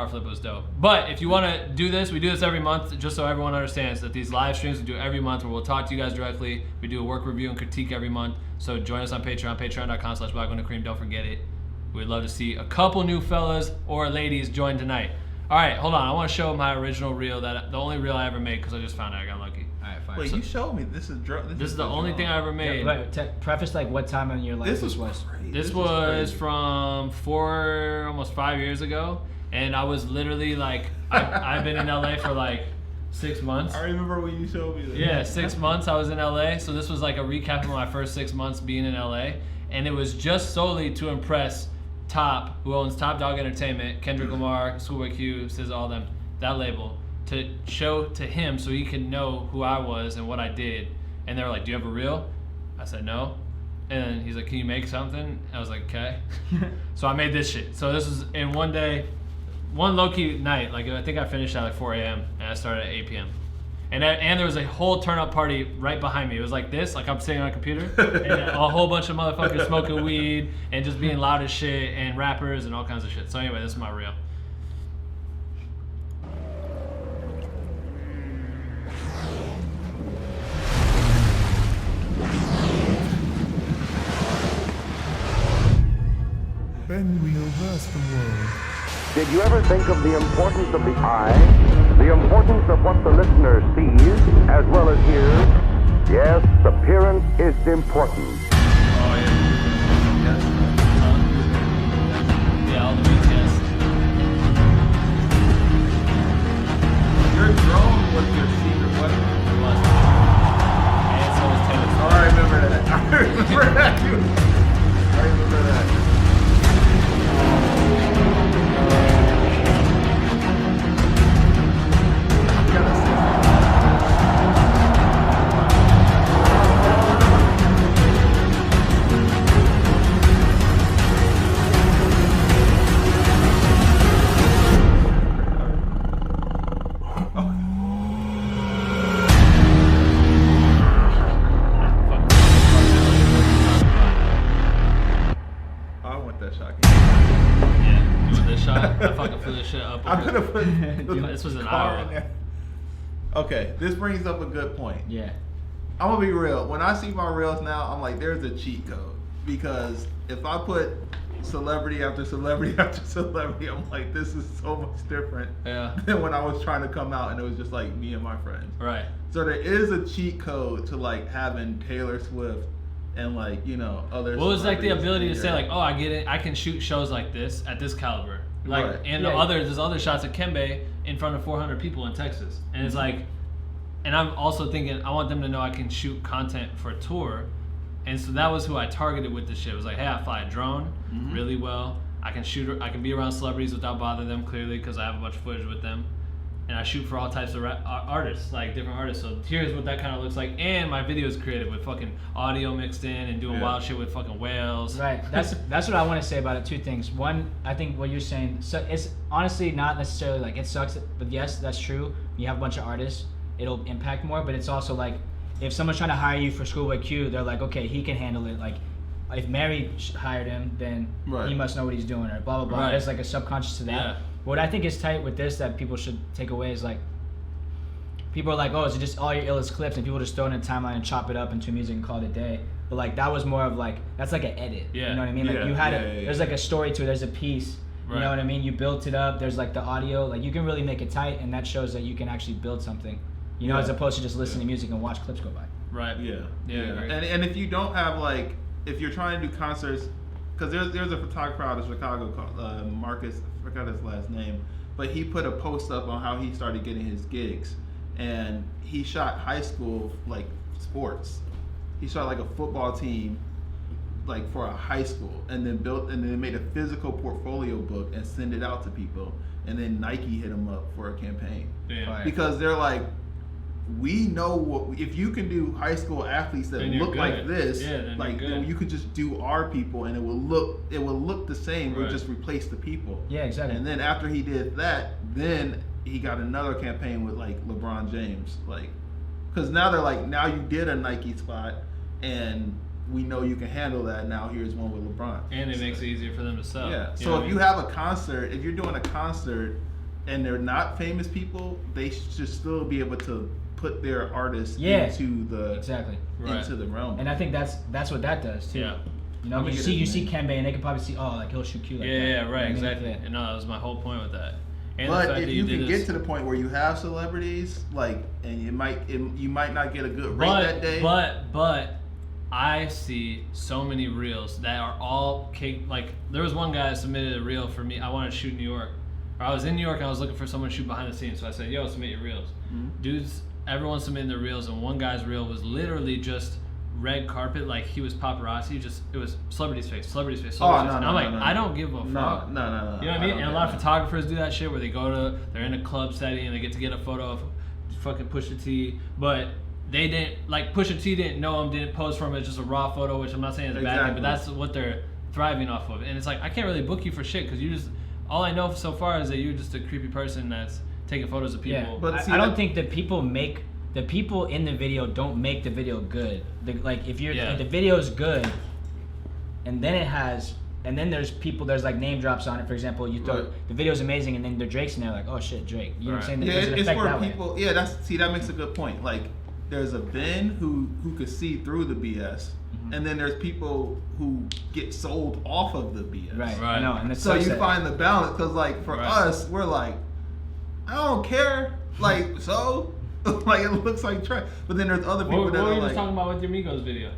flip was dope. But if you want to do this, we do this every month, just so everyone understands that these live streams we do every month where we'll talk to you guys directly. We do a work review and critique every month. So join us on Patreon, patreon.com/blackwindowcream. Don't forget it. We'd love to see a couple new fellas or ladies join tonight. All right, hold on. I want to show my original reel, the only reel I ever made, because I just found out I got lucky. All right, fine. Wait, you showed me this is This is the only thing I ever made. Preface like what time in your life this was. Crazy. This was from almost 5 years ago, and I was literally like, I've been in LA for like 6 months. I remember when you showed me that. Yeah, 6 months I was in LA. So this was like a recap of my first 6 months being in LA. And it was just solely to impress Top, who owns Top Dog Entertainment, Kendrick Lamar, Schoolboy Q, SZA, all them, that label, to show to him so he could know who I was and what I did. And they were like, do you have a reel? I said, no. And he's like, can you make something? I was like, okay. So I made this shit. So this was in one day, one low-key night. Like I think I finished at like 4 a.m. and I started at 8 p.m. And there was a whole turn-up party right behind me. It was like this, like I'm sitting on a computer, and a whole bunch of motherfuckers smoking weed and just being loud as shit, and rappers and all kinds of shit. So anyway, this is my reel. Then we'll burst the world. Did you ever think of the importance of the eye? The importance of what the listener sees as well as hears? Yes, appearance is important. Oh yeah. Yes. Yeah, all the beats, yes. Your drone was your secret weapon. It was. And so was Taylor Swift. Oh, I remember that. I remember that. I remember that. I could have put this was an car hour. in there. Okay, this brings up a good point. Yeah. I'm gonna be real. When I see my reels now, I'm like, there's a cheat code. Because if I put celebrity after celebrity after celebrity, I'm like, this is so much different than when I was trying to come out and it was just like me and my friends. Right. So there is a cheat code to like having Taylor Swift and like, you know, other. What was like the celebrities ability in to say your- like, oh, I get it. I can shoot shows like this at this caliber. Like, Right. and Yeah. there's other shots of Kembe in front of 400 people in Texas. And it's like, and I'm also thinking, I want them to know I can shoot content for a tour. And so that was who I targeted with this shit. It was like, hey, I fly a drone really well. I can shoot, I can be around celebrities without bothering them clearly because I have a bunch of footage with them. And I shoot for all types of artists, like different artists. So here's what that kind of looks like. And my video is creative with fucking audio mixed in and doing wild shit with fucking whales. Right. That's what I want to say about it. Two things. One, I think what you're saying. So it's honestly not necessarily like it sucks, but yes, that's true. You have a bunch of artists, it'll impact more. But it's also like if someone's trying to hire you for Schoolboy Q, they're like, okay, he can handle it. Like if Mary hired him, then Right. he must know what he's doing, or blah blah blah. Right. There's like a subconscious to that. Yeah. What I think is tight with this that people should take away is like, people are like, oh, it's just all your illest clips, and people just throw it in a timeline and chop it up into music and call it a day. But like that was more of like, that's like an edit. Yeah. You know what I mean? Like Yeah, you had yeah, there's like a story to it. There's a piece. You Right. know what I mean? You built it up. There's like the audio. Like you can really make it tight, and that shows that you can actually build something. You know, Yeah. as opposed to just listening to music and watch clips go by. Right. Yeah. Yeah, I agree. And if you don't have like, if you're trying to do concerts, because there's a photographer out of Chicago called Marcus, I forgot his last name, but he put a post up on how he started getting his gigs, and he shot high school like sports. He shot like a football team, like for a high school, and then made a physical portfolio book and send it out to people, and then Nike hit him up for a campaign. Damn. Right. Because they're like, we know what if you can do high school athletes that Then you're look like good. this, Yeah, then like you're good. you could just do our people and it will look the same. We'll Right. just replace the people. Yeah, exactly. And then after he did that, then he got another campaign with like LeBron James, like, because now they're like, now you did a Nike spot and we know you can handle that. Now here's one with LeBron. And it makes it easier for them to sell. Yeah. You So know what if I you mean? have a concert, if you're doing a concert and they're not famous people, they should still be able to put their artists Yeah. into the Exactly. Right. into the realm. And I think that's what that does too. Yeah. You know, Let me you get see his you name. see Kembe, and they can probably see, oh, like he'll shoot Q like Yeah, that. yeah, You know what I right, mean? exactly. Yeah. And no, that was my whole point with that. And the But fact if that you did can this- get to the point where you have celebrities, like, and you might not get a good rate that day. But I see so many reels that are all cake. Like there was one guy that submitted a reel for me. I wanted to shoot in New York, or I was in New York and I was looking for someone to shoot behind the scenes. So I said, yo, submit your reels. Dudes, everyone submitted their reels, and one guy's reel was literally just red carpet, like he was paparazzi. Just it was celebrity's face. No, And I'm like, no. I don't give a fuck. No. You know what I mean? And a lot of photographers do that shit where they're in a club setting and they get a photo of fucking Pusha T, but they didn't, like, Pusha T didn't know him, didn't pose for him. It's just a raw photo, which I'm not saying is a bad thing, but that's what they're thriving off of. And it's like, I can't really book you for shit because you just, all I know so far is that you're just a creepy person that's taking photos of people. Yeah, But see, I don't think that people in the video don't make the video good. Like if the video is good, and then there's like name drops on it. For example, you throw the video's amazing, and then the Drake's in there, like, oh shit, Drake. You know what I'm saying? Yeah, There's an it's effect where that people. way. Yeah, that makes a good point. Like, there's a Ben who could see through the BS, and then there's people who get sold off of the BS. Right. I know, and it's So you find the balance, because like for us, we're like, I don't care. Like, so like it looks like trash. But then there's other people What that were are you like, just talking about with your Migos video?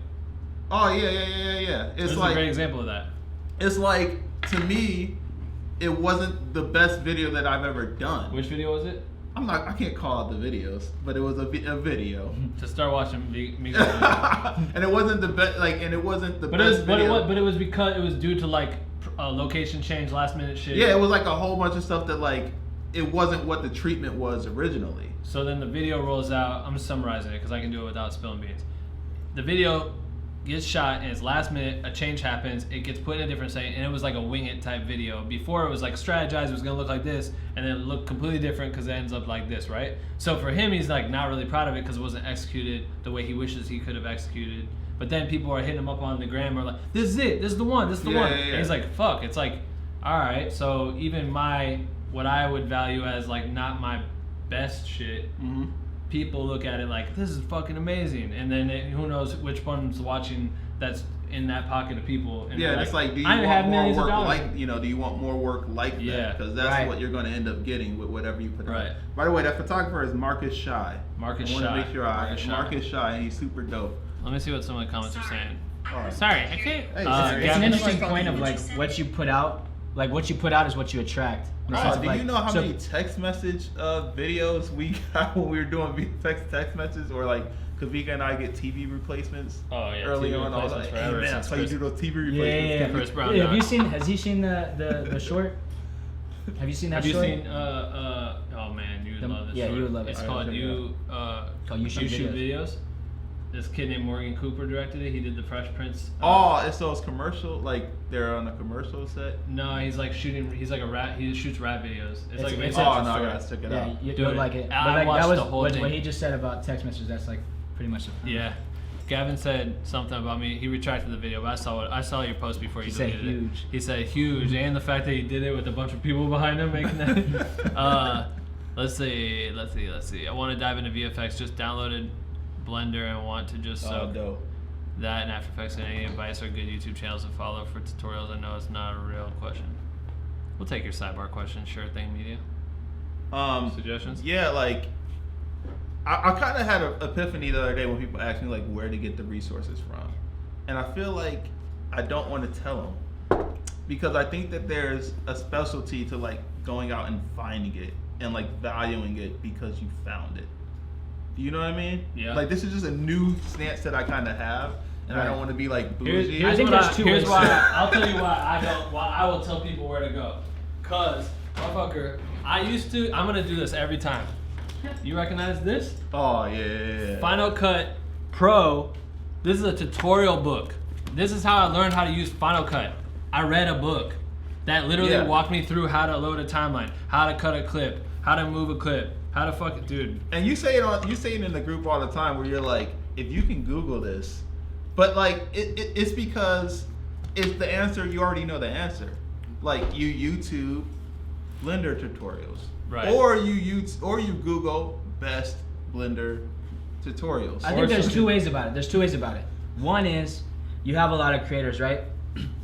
oh yeah. This It's is like a great example of that. it's like, to me, it wasn't the best video that I've ever done. Which video was it? I can't call out the videos, but it was a video. To start watching Migos video. And it wasn't the best, like, and it wasn't the But best video. it was because it was due to like location change, last minute shit. Yeah, it was like a whole bunch of stuff that, like, it wasn't what the treatment was originally. So then the video rolls out. I'm just summarizing it because I can do it without spilling beans. The video gets shot and it's last minute. A change happens. It gets put in a different setting, and it was like a wing it type video. Before it was like strategized. It was gonna look like this, and then it looked completely different because it ends up like this, right? So for him, he's like not really proud of it because it wasn't executed the way he wishes he could have executed. But then people are hitting him up on the gram, or like, this is it. This is the one. This is the one. Yeah. And he's like, fuck. It's like, all right. So even what I would value as like not my best shit, people look at it like, this is fucking amazing, and then who knows which one's watching that's in that pocket of people. And Yeah, it's like, do you I want have more millions of work dollars. like, do you want more work like Yeah, that? Because that's what you're going to end up getting with whatever you put Right. out. By the way, that photographer is Marcus Shy. Marcus I want to Shy. make sure Marcus Shy. Shy, and he's super dope. Let me see what some of the comments are saying. All right. Sorry, I can't. Hey, It's an Gavin, interesting point of like what you put out. Like what you put out is what you attract. In the sense Oh, of, do like, you know how so- many text message videos we got when we were doing text messages, or like Kavika and I get TV replacements? Oh yeah, early TV on, I was replacements like, forever hey man, since that's how you Chris- do those TV Yeah, replacements. Chris Brown Yeah, died. has he seen the short? Have you seen that Have you short? seen oh man, you would love this. Yeah, short. you would love it. It's Alright, called check it You You Shoot Shoot Videos. This kid named Morgan Cooper directed it. He did the Fresh Prince. Oh, it's those commercial, like they're on a commercial set. No, he's like shooting. He's like a rat. He shoots rat videos. It's like It's a Oh no, I story. gotta check it Yeah, out. you'll like it. I But like watched that was the whole what thing. he just said about text messages. That's like pretty much. Yeah. Gavin said something about me. He retracted the video, but I saw your post before you He said deleted it. huge. He said huge, and the fact that he did it with a bunch of people behind him making that. Let's see. I want to dive into VFX. Just downloaded Blender and want to just soak dope. that and After Effects. And any advice or good YouTube channels to follow for tutorials? I know it's not a real question. We'll take your sidebar question. Sure thing, media. Suggestions? Yeah, like I kind of had an epiphany the other day when people asked me like where to get the resources from, and I feel like I don't want to tell them because I think that there's a specialty to like going out and finding it and like valuing it because you found it. You know what I mean? Yeah. Like this is just a new stance that I kind of have, and I don't want to be like bougie. I think there's two Here's ways. why. I'll tell you why I will tell people where to go. Cause motherfucker, I'm gonna do this every time. You recognize this? Oh yeah. Final Cut Pro. This is a tutorial book. This is how I learned how to use Final Cut. I read a book that literally walked me through how to load a timeline, how to cut a clip, how to move a clip, how to fucking dude. And you say it in the group all the time where you're like, if you can Google this, but like it's because it's the answer. You already know the answer. Like you YouTube Blender tutorials, Right. Or you Google best Blender tutorials. I think there's two ways about it. One is you have a lot of creators, right,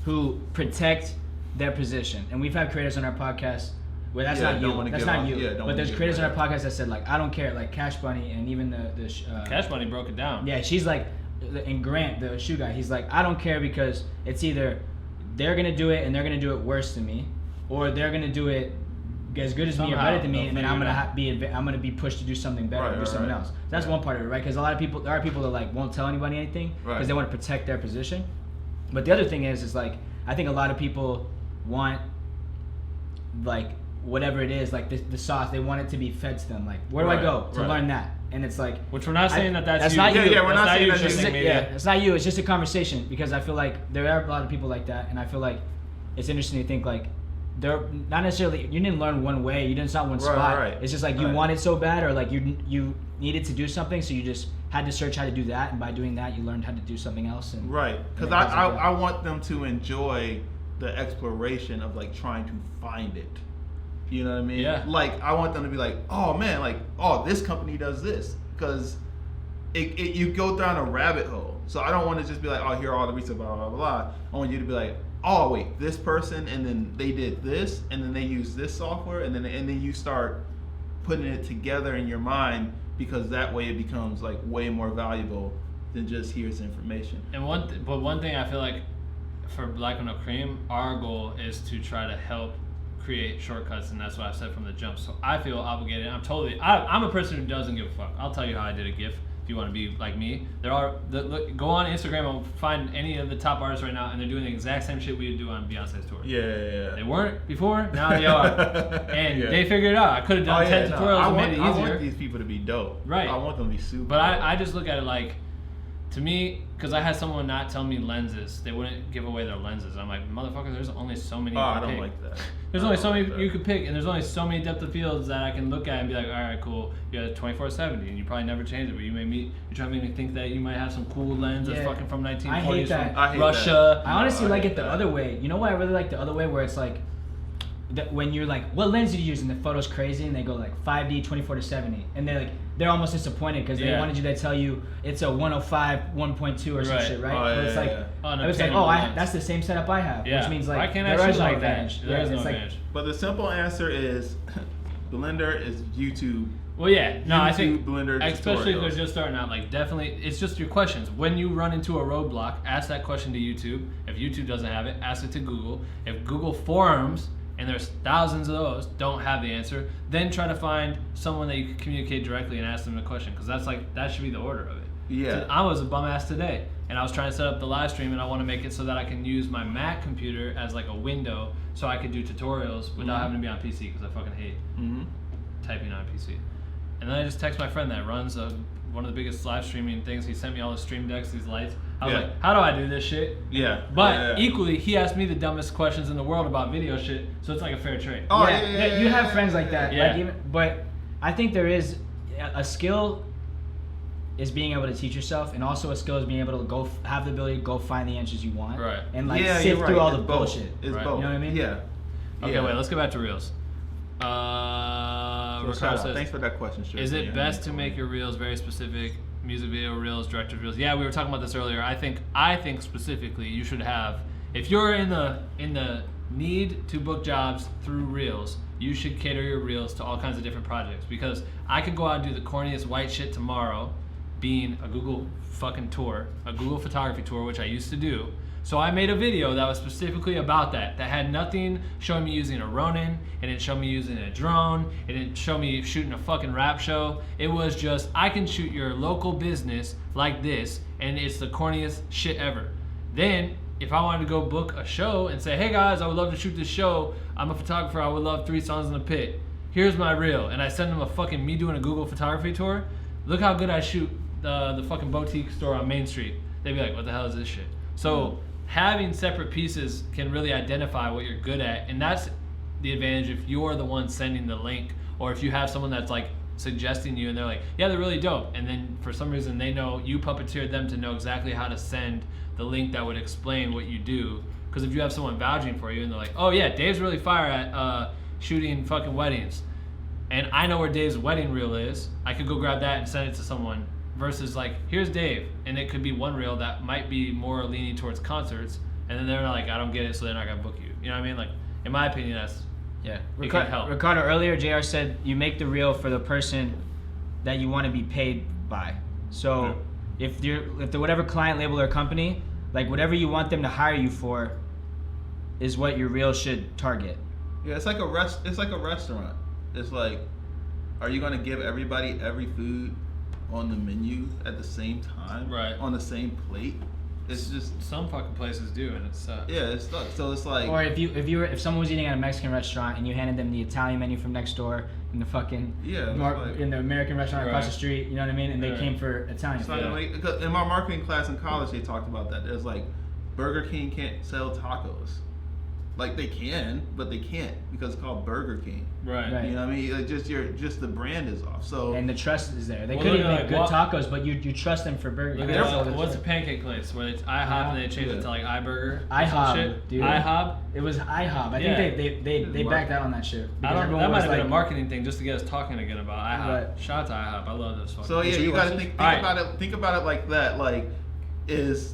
who protect their position, and we've had creators on our podcast. Well, that's not you. That's not you. But there's creators on our podcast that said like, I don't care, like Cash Bunny and even the Cash Money broke it down. Yeah, she's like, and Grant, the shoe guy, he's like, I don't care because it's either they're gonna do it and they're gonna do it worse than me, or they're gonna do it as good as me or Somehow better than me, they'll and then figure I'm I'm gonna be pushed to do something better, Right, or do right, something right. else. That's Yeah. one part of it, right? Because a lot of people, there are people that like won't tell anybody anything because Right. they want to protect their position. But the other thing is like I think a lot of people want like whatever it is, like the sauce. They want it to be fed to them. Like where do I Right, go to right. learn that? And it's like Which we're not saying that's you. not Yeah, you. yeah, we're That's not saying you, that's just you. like maybe- Yeah, it's not you. It's just a conversation because I feel like there are a lot of people like that, and I feel like it's interesting to think like they're not necessarily you didn't learn one way, you didn't start one Right, spot. right. It's just like you Right. wanted so bad, or like you needed to do something, so you just had to search how to do that, and by doing that, you learned how to do something else. And Right, because and it goes like that. I want them to enjoy the exploration of like trying to find it. You know what I mean? Yeah. Like I want them to be like, oh man, like oh this company does this because it you go down a rabbit hole. So I don't want to just be like, oh here are all the reasons, blah blah blah. I want you to be like, oh wait, this person and then they did this and then they use this software and then you start putting it together in your mind because that way it becomes like way more valuable than just here's information. And one thing I feel like for Black with No Cream, our goal is to try to help create shortcuts, and that's what I've said from the jump. So I feel obligated. I'm a person who doesn't give a fuck. I'll tell you how I did a GIF if you want to be like me. Look, go on Instagram and find any of the top artists right now, and they're doing the exact same shit we would do on Beyonce's tour. Yeah. They weren't before, now they are. And Yeah. they figured it out. I could have done 10 tutorials and made it I easier. want these people to be dope. Right. I want them to be super But dope. I just look at it like, to me, because I had someone not tell me lenses, they wouldn't give away their lenses. I'm like, motherfucker, there's only so many you Oh, can I don't pick. like that. There's I only don't so like many that. you could pick, and there's only so many depth of fields that I can look at and be like, all right, cool. You have 24-70, and you probably never change it, but you're trying to make me think that you might have some cool lens that's Yeah. fucking from 1940s I hate that. from I hate Russia. I honestly No, I like hate it the that. other way. You know why I really like the other way, where it's like when you're like, what lens did you use? And the photo's crazy, and they go like 5D, 24-70, and they're almost disappointed because they Yeah. wanted you to tell you it's a 105, 1.2 or some Right. shit, right? Oh, But it's yeah, like, yeah. Oh, an it was like, obtainable oh, lens. that's the same setup I have, Yeah. which means like Why can't I there shoot is no like that? advantage. There is no it's like, advantage. But the simple answer is Blender is YouTube. Well, yeah, no, I YouTube think Blender especially if tutorials. they're just starting out, like definitely, it's just your questions. When you run into a roadblock, ask that question to YouTube. If YouTube doesn't have it, ask it to Google. If Google forums, and there's thousands of those, don't have the answer, then try to find someone that you can communicate directly and ask them the question, because that should be the order of it. Yeah. So I was a bum ass today, and I was trying to set up the live stream, and I want to make it so that I can use my Mac computer as like a window, so I could do tutorials without having to be on PC, because I fucking hate typing on PC. And then I just text my friend that runs one of the biggest live streaming things. He sent me all the stream decks, these lights. I was Yeah. like, how do I do this shit? Yeah. But yeah. equally, he asked me the dumbest questions in the world about video shit, so it's like a fair trade. Oh, yeah, you have friends like that. Yeah. Like even, but I think there is a skill is being able to teach yourself, and also a skill is being able to have the ability to go find the answers you want, Right. and like Yeah, sift you're through right. all It's the both. bullshit. It's Right. both. You know what I mean? Yeah. Okay, Yeah. wait, let's go back to Reels. So Ricardo shout out. says, Thanks for that question. Sure. is it best to make your Reels very specific, music video Reels, director's Reels? Yeah, we were talking about this earlier. I think specifically you should have, if you're in the need to book jobs through Reels, you should cater your Reels to all kinds of different projects, because I could go out and do the corniest white shit tomorrow, being a Google fucking tour, a Google photography tour, which I used to do. So I made a video that was specifically about that had nothing showing me using a Ronin, it didn't show me using a drone, it didn't show me shooting a fucking rap show. It was just, I can shoot your local business like this, and it's the corniest shit ever. Then, if I wanted to go book a show and say, hey guys, I would love to shoot this show, I'm a photographer, I would love 3 songs in the pit, here's my reel, and I send them a fucking me doing a Google photography tour, look how good I shoot the fucking boutique store on Main Street. They'd be like, what the hell is this shit? So having separate pieces can really identify what you're good at, and that's the advantage if you're the one sending the link, or if you have someone that's like suggesting you and they're like, yeah, they're really dope, and then for some reason they know you puppeteered them to know exactly how to send the link that would explain what you do. Because if you have someone vouching for you and they're like, oh yeah, Dave's really fire at shooting fucking weddings, and I know where Dave's wedding reel is, I could go grab that and send it to someone, versus like, here's Dave, and it could be one reel that might be more leaning towards concerts, and then they're like, I don't get it, so they're not gonna book you. You know what I mean? Like, in my opinion, that's Yeah. it can help. Ricardo, earlier JR said you make the reel for the person that you want to be paid by. So if the whatever client, label, or company, like whatever you want them to hire you for is what your reel should target. Yeah, it's like a restaurant. It's like, are you gonna give everybody every food on the menu at the same time? Right. On the same plate? It's just Some fucking places do, and it sucks. yeah, it's stuck. So it's like Or if someone was eating at a Mexican restaurant and you handed them the Italian menu from next door and the fucking in the American restaurant across the street, you know what I mean? And they came for Italian it's food. not like, in my marketing class in college, they talked about that. There's like Burger King can't sell tacos. Like they can, but they can't because it's called Burger King. Right. Right. You know what I mean? Like just the brand is off. So And the trust is there. They Well, could look even at, make good like, tacos, but you trust them for burgers. Look at what's the pancake place where it's IHOP and they changed it to like iBurger? or some IHOB, shit? dude. IHOB. It was IHOB. I Yeah. think they backed out on that shit. I Because don't. everyone That might was have been a like- marketing thing just to get us talking again about IHOP. Right. Shout out to IHOP. I love those fucking. So yeah, So you you gotta watch think Alright. about it. Think about it like that. Like, is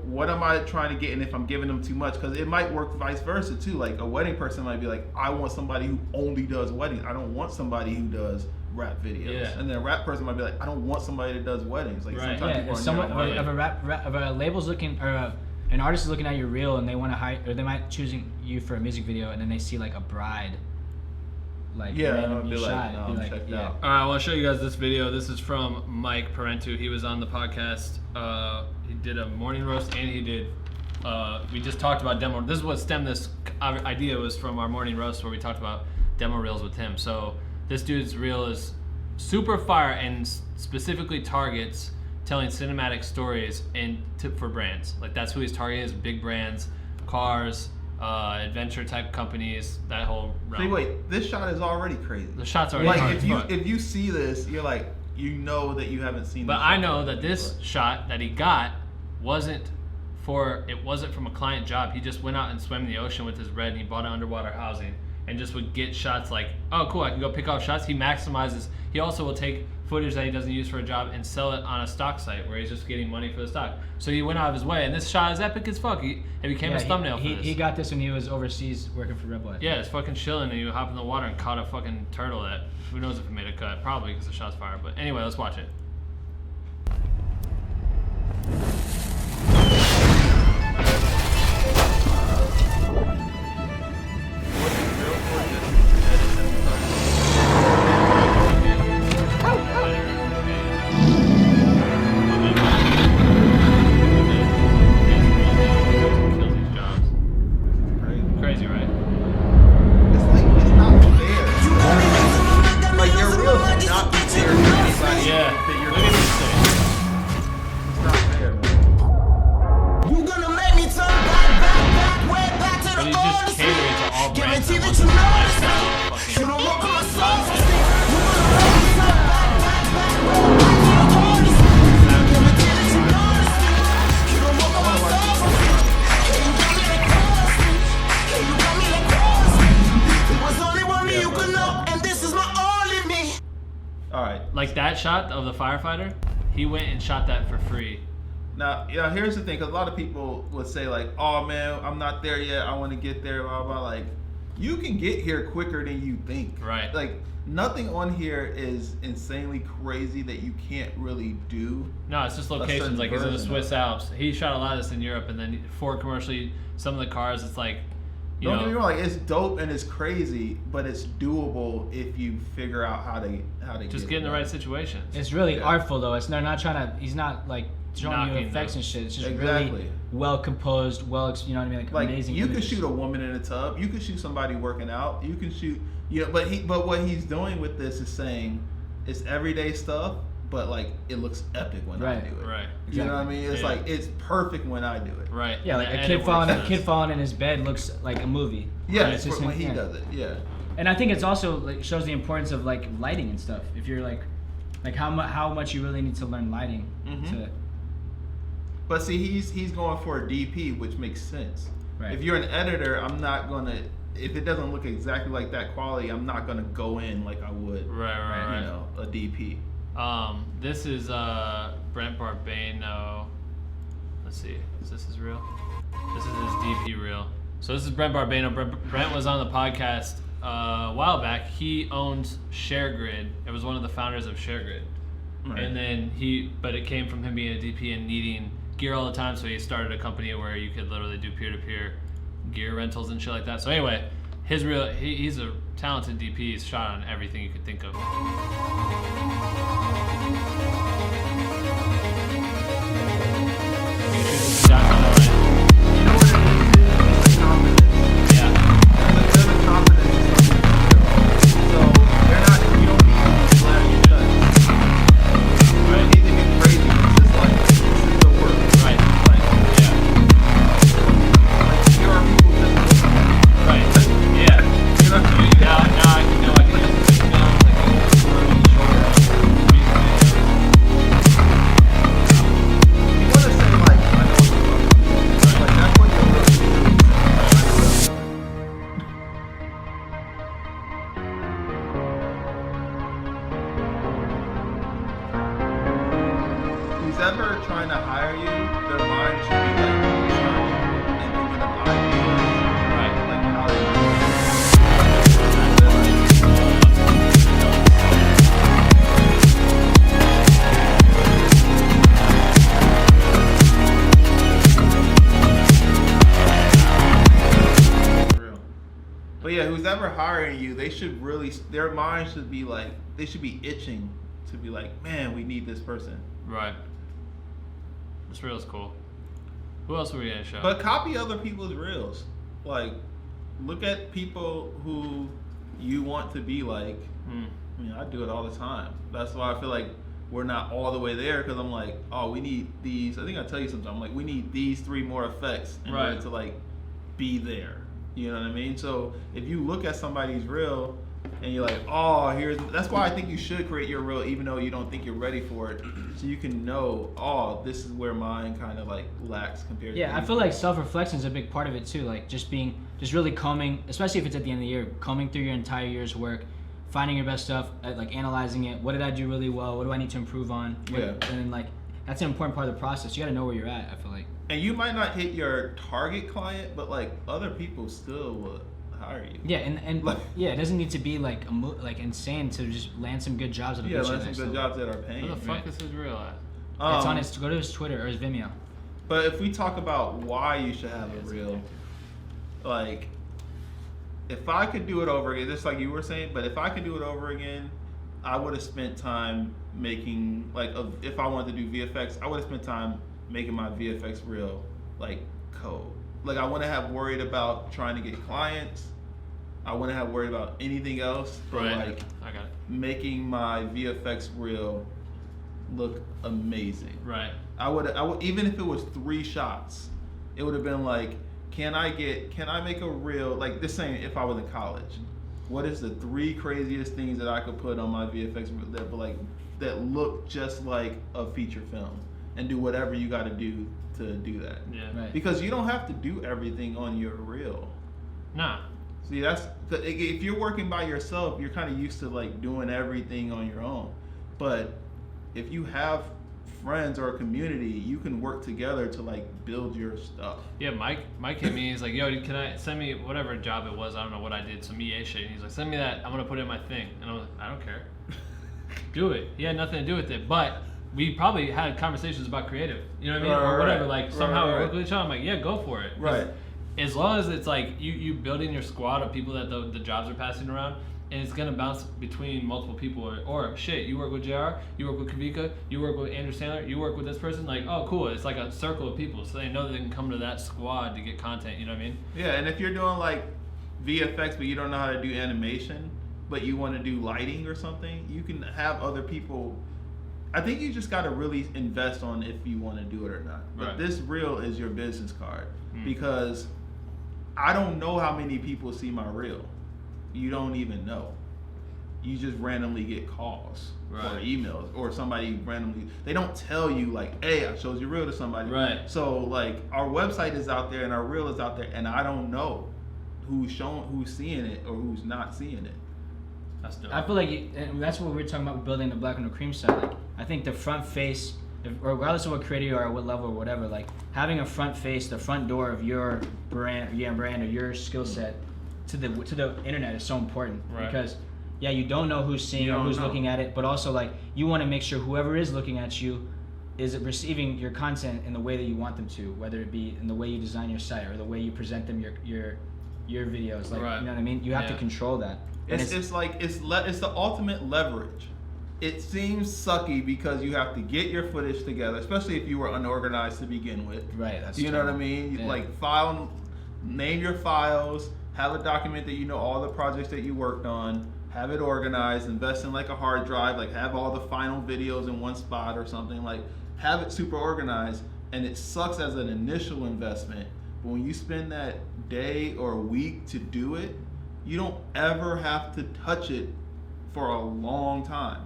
what am I trying to get? And if I'm giving them too much, because it might work vice versa too. Like a wedding person might be like, I want somebody who only does weddings. I don't want somebody who does rap videos. Yeah. And then a rap person might be like, I don't want somebody that does weddings. Like Right. sometimes Yeah, people if are someone narrow-minded. if a label's looking or an artist is looking at your reel and they want to hire, or they might choosing you for a music video and then they see like a bride, like Yeah, randomly I'll be like, shot, no, be I'm like, checked yeah. out. All right, I want to show you guys this video. This is from Mike Parentu. He was on the podcast. He did a morning roast, and he did. We just talked about demo. This is what stemmed this idea was from our morning roast, where we talked about demo reels with him. So this dude's reel is super fire and specifically targets telling cinematic stories for brands. Like that's who he's targeting is big brands, cars, adventure type companies, that whole realm. See, wait, this shot is already crazy. The shots are Like hard as fuck. if you see this, you're like, you know that you haven't seen. But this I shot know before. that this shot that he got wasn't from a client job. He just went out and swam in the ocean with his red and he bought an underwater housing and just would get shots like, oh cool, I can go pick off shots. He maximizes. He also will take footage that he doesn't use for a job and sell it on a stock site where he's just getting money for the stock. So he went out of his way, and this shot is epic as fuck. It became his thumbnail for this. He got this when he was overseas working for Red Bull. Yeah, it's fucking chilling, and you hop in the water and caught a fucking turtle that, who knows if it made a cut. Probably because the shot's fire. But anyway, let's watch it. Crazy, right? It's like it's not fair. Like your reel should not be fair to anybody. Yeah. That you're Look at this thing. It's not fair, man. You gonna make me turn back, way back to But the he's just old catering to all brands. Guarantee that that want you this know lifestyle You fucking don't walk on my soul. You gonna make me turn back, way back to the old Guarantee that you know You don't walk on my soul. You got me like Crosby. You got me like Crosby. It was only one me you could know, and this is my only me. All right. like that shot of the firefighter. He went and shot that for free. Now, here's the thing, because a lot of people would say like, "Oh man, I'm not there yet. I want to get there." Blah blah. Like, you can get here quicker than you think. Right. Like, nothing on here is insanely crazy that you can't really do. No, it's just certain locations. Like he's in the version Swiss of it. Alps. He shot a lot of this in Europe, and then Ford commercially. Some of the cars, it's like, you Don't know, get me wrong, like, it's dope and it's crazy, but it's doable if you figure out how to just get in the it right situations. It's really Yeah. artful though. They're not trying to. He's not like showing you Knocking effects them. and shit. It's just Exactly. really well composed, you know what I mean? Like amazing. you could images. shoot a woman in a tub, you could shoot somebody working out, you can shoot, but what he's doing with this is saying it's everyday stuff, but like it looks epic when I Right. do it. Right. You know what I mean? It's Yeah. like it's perfect when I do it. Right. Yeah, like And a it kid works falling, best. in his bed looks like a movie. Yeah, And it's just when he yeah. does it. Yeah. And I think it's also like shows the importance of like lighting and stuff. If you're like how much you really need to learn lighting Mhm. to. But see, he's going for a DP, which makes sense. Right. If you're an editor, I'm not gonna. If it doesn't look exactly like that quality, I'm not gonna go in like I would. Right. You know, a DP. This is Brent Barbano. Let's see, is this his reel? This is his DP reel. So this is Brent Barbano. Brent was on the podcast a while back. He owns ShareGrid. It was one of the founders of ShareGrid. Right. And then but it came from him being a DP and needing gear all the time. So he started a company where you could literally do peer-to-peer gear rentals and shit like that. So anyway, His real, he's a talented DP. He's shot on everything you could think of. Ever trying to hire you, their mind should be like trying and thinking of ideas, right? Like how they real. But yeah, who's ever hiring you, they should really, their mind should be like, they should be itching to be like, man, we need this person. Right. This reel's cool. Who else were we gonna show? But copy other people's reels. Like, look at people who you want to be like. I mean, I do it all the time. That's why I feel like we're not all the way there, because I'm like, oh, we need these. I think I tell you sometimes, I'm like, we need these 3 more effects in order to like be there. You know what I mean? So if you look at somebody's reel and you're like, oh, that's why I think you should create your reel even though you don't think you're ready for it, so you can know, oh, this is where mine kind of like lacks compared to Yeah, I feel like self-reflection is a big part of it too. Like just really combing, especially if it's at the end of the year, combing through your entire year's work, finding your best stuff, like analyzing it. What did I do really well? What do I need to improve on? And then like that's an important part of the process. You got to know where you're at, I feel like. And you might not hit your target client, but like other people still will hire you. Yeah, and like, yeah, it doesn't need to be like insane to just land some good jobs at a land some good jobs that are paying. Where the fuck is his reel at? It's on his, go to his Twitter or his Vimeo. But if we talk about why you should have a reel, like if I could do it over again, just like you were saying, but if I could do it over again, I would have spent time making if I wanted to do VFX, I would have spent time making my VFX reel like code. Like I wouldn't have worried about trying to get clients. I wouldn't have worried about anything else but like I got it. making my VFX reel look amazing. Right. I would even if it was 3 shots, it would have been like, can I make a reel like this saying if I was in college? What is the 3 craziest things that I could put on my VFX that look just like a feature film, and do whatever you got to do that. Yeah. Right. Because you don't have to do everything on your reel. Nah. See, if you're working by yourself, you're kind of used to like doing everything on your own. But if you have friends or a community, you can work together to like build your stuff. Yeah, Mike hit me. He's like, yo, can I send me whatever job it was? I don't know what I did, some EA shit. And he's like, send me that. I'm gonna put it in my thing. And I was like, I don't care. Do it. He had nothing to do with it, but we probably had conversations about creative. You know what I mean? Or whatever. Like somehow we work with each other. I'm like, yeah, go for it. Right. As long as it's like you building your squad of people that the jobs are passing around, and it's gonna bounce between multiple people, or shit, you work with JR, you work with Kavika, you work with Andrew Sandler, you work with this person, like, oh cool, it's like a circle of people, so they know they can come to that squad to get content, you know what I mean? Yeah, and if you're doing like VFX but you don't know how to do animation, but you want to do lighting or something, you can have other people. I think you just got to really invest on if you want to do it or not. But this reel is your business card, because I don't know how many people see my reel. You don't even know. You just randomly get calls or emails, or somebody randomly, they don't tell you like, hey, I showed your reel to somebody. Right. So like our website is out there and our reel is out there, and I don't know who's seeing it or who's not seeing it. That's dope. I feel like and that's what we're talking about with building the Black and the Cream side. Like, I think the front face, regardless of what creator you are, what level or whatever, like having a front face, the front door of your brand or your skill set to the internet is so important. Because you don't know who's seeing or who's looking at it, but also like you want to make sure whoever is looking at you is receiving your content in the way that you want them to, whether it be in the way you design your site or the way you present them your your videos. Like, Right. you know what I mean? You have to Yeah. control that. And It's the ultimate leverage. It seems sucky because you have to get your footage together, especially if you were unorganized to begin with. right. That's You know what I true. mean? Yeah. Like name your files, have a document that you know all the projects that you worked on, have it organized, invest in like a hard drive, like have all the final videos in one spot or something, like have it super organized. And it sucks as an initial investment, but when you spend that day or week to do it, you don't ever have to touch it for a long time.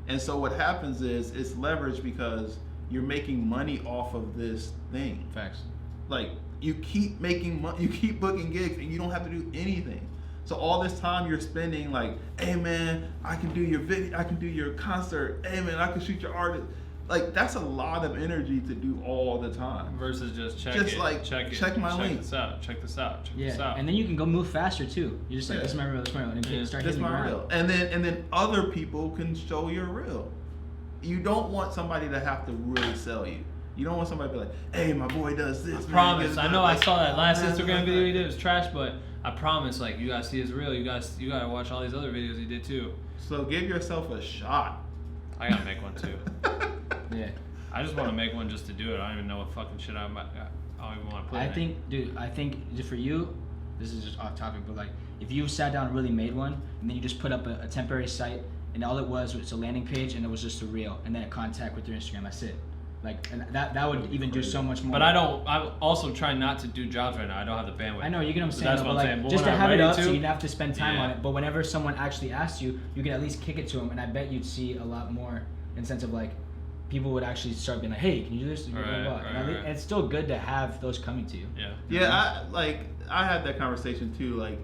And so what happens is it's leverage because you're making money off of this thing. Facts. Like you keep making money, you keep booking gigs, and you don't have to do anything. So all this time you're spending, like, hey man, I can do your video, I can do your concert. Hey man, I can shoot your artist. Like that's a lot of energy to do all the time. Versus just check Just it. like, check it. check my link. This out. Check this out. Check this Yeah. out. And then you can go move faster too. You're just like, Yeah. this is my reel, this is my reel. And then you start This hitting the my ground. reel. And then other people can show your reel. You don't want somebody to have to really sell you. You don't want somebody to be like, hey, my boy does this. man, Promise. get I it know done." I saw that last Like, Instagram video he did. It was trash, but I promise, like, you guys see his reel. You gotta watch all these other videos he did too. So give yourself a shot. I gotta make one too. Yeah. I just want to make one just to do it. I don't even know what fucking shit I don't even want to put. I in it. think, dude, for you, this is just off topic, but like, if you sat down and really made one, and then you just put up a temporary site, and all it was a landing page, and it was just a reel, and then a contact with your Instagram, that's it. Like, and that would even do so much more. But I'm also trying not to do jobs right now. I don't have the bandwidth. I know, you get what I'm So saying, that's though, what but I'm like, saying. But just to when I'm have it ready up to, so you don't have to spend time yeah. on it, but whenever someone actually asks you, you can at least kick it to them, and I bet you'd see a lot more in the sense of like, people would actually start being like, hey, can you do this? Blah, blah, blah. And it's still good to have those coming to you. Yeah. Yeah, I had that conversation too. Like,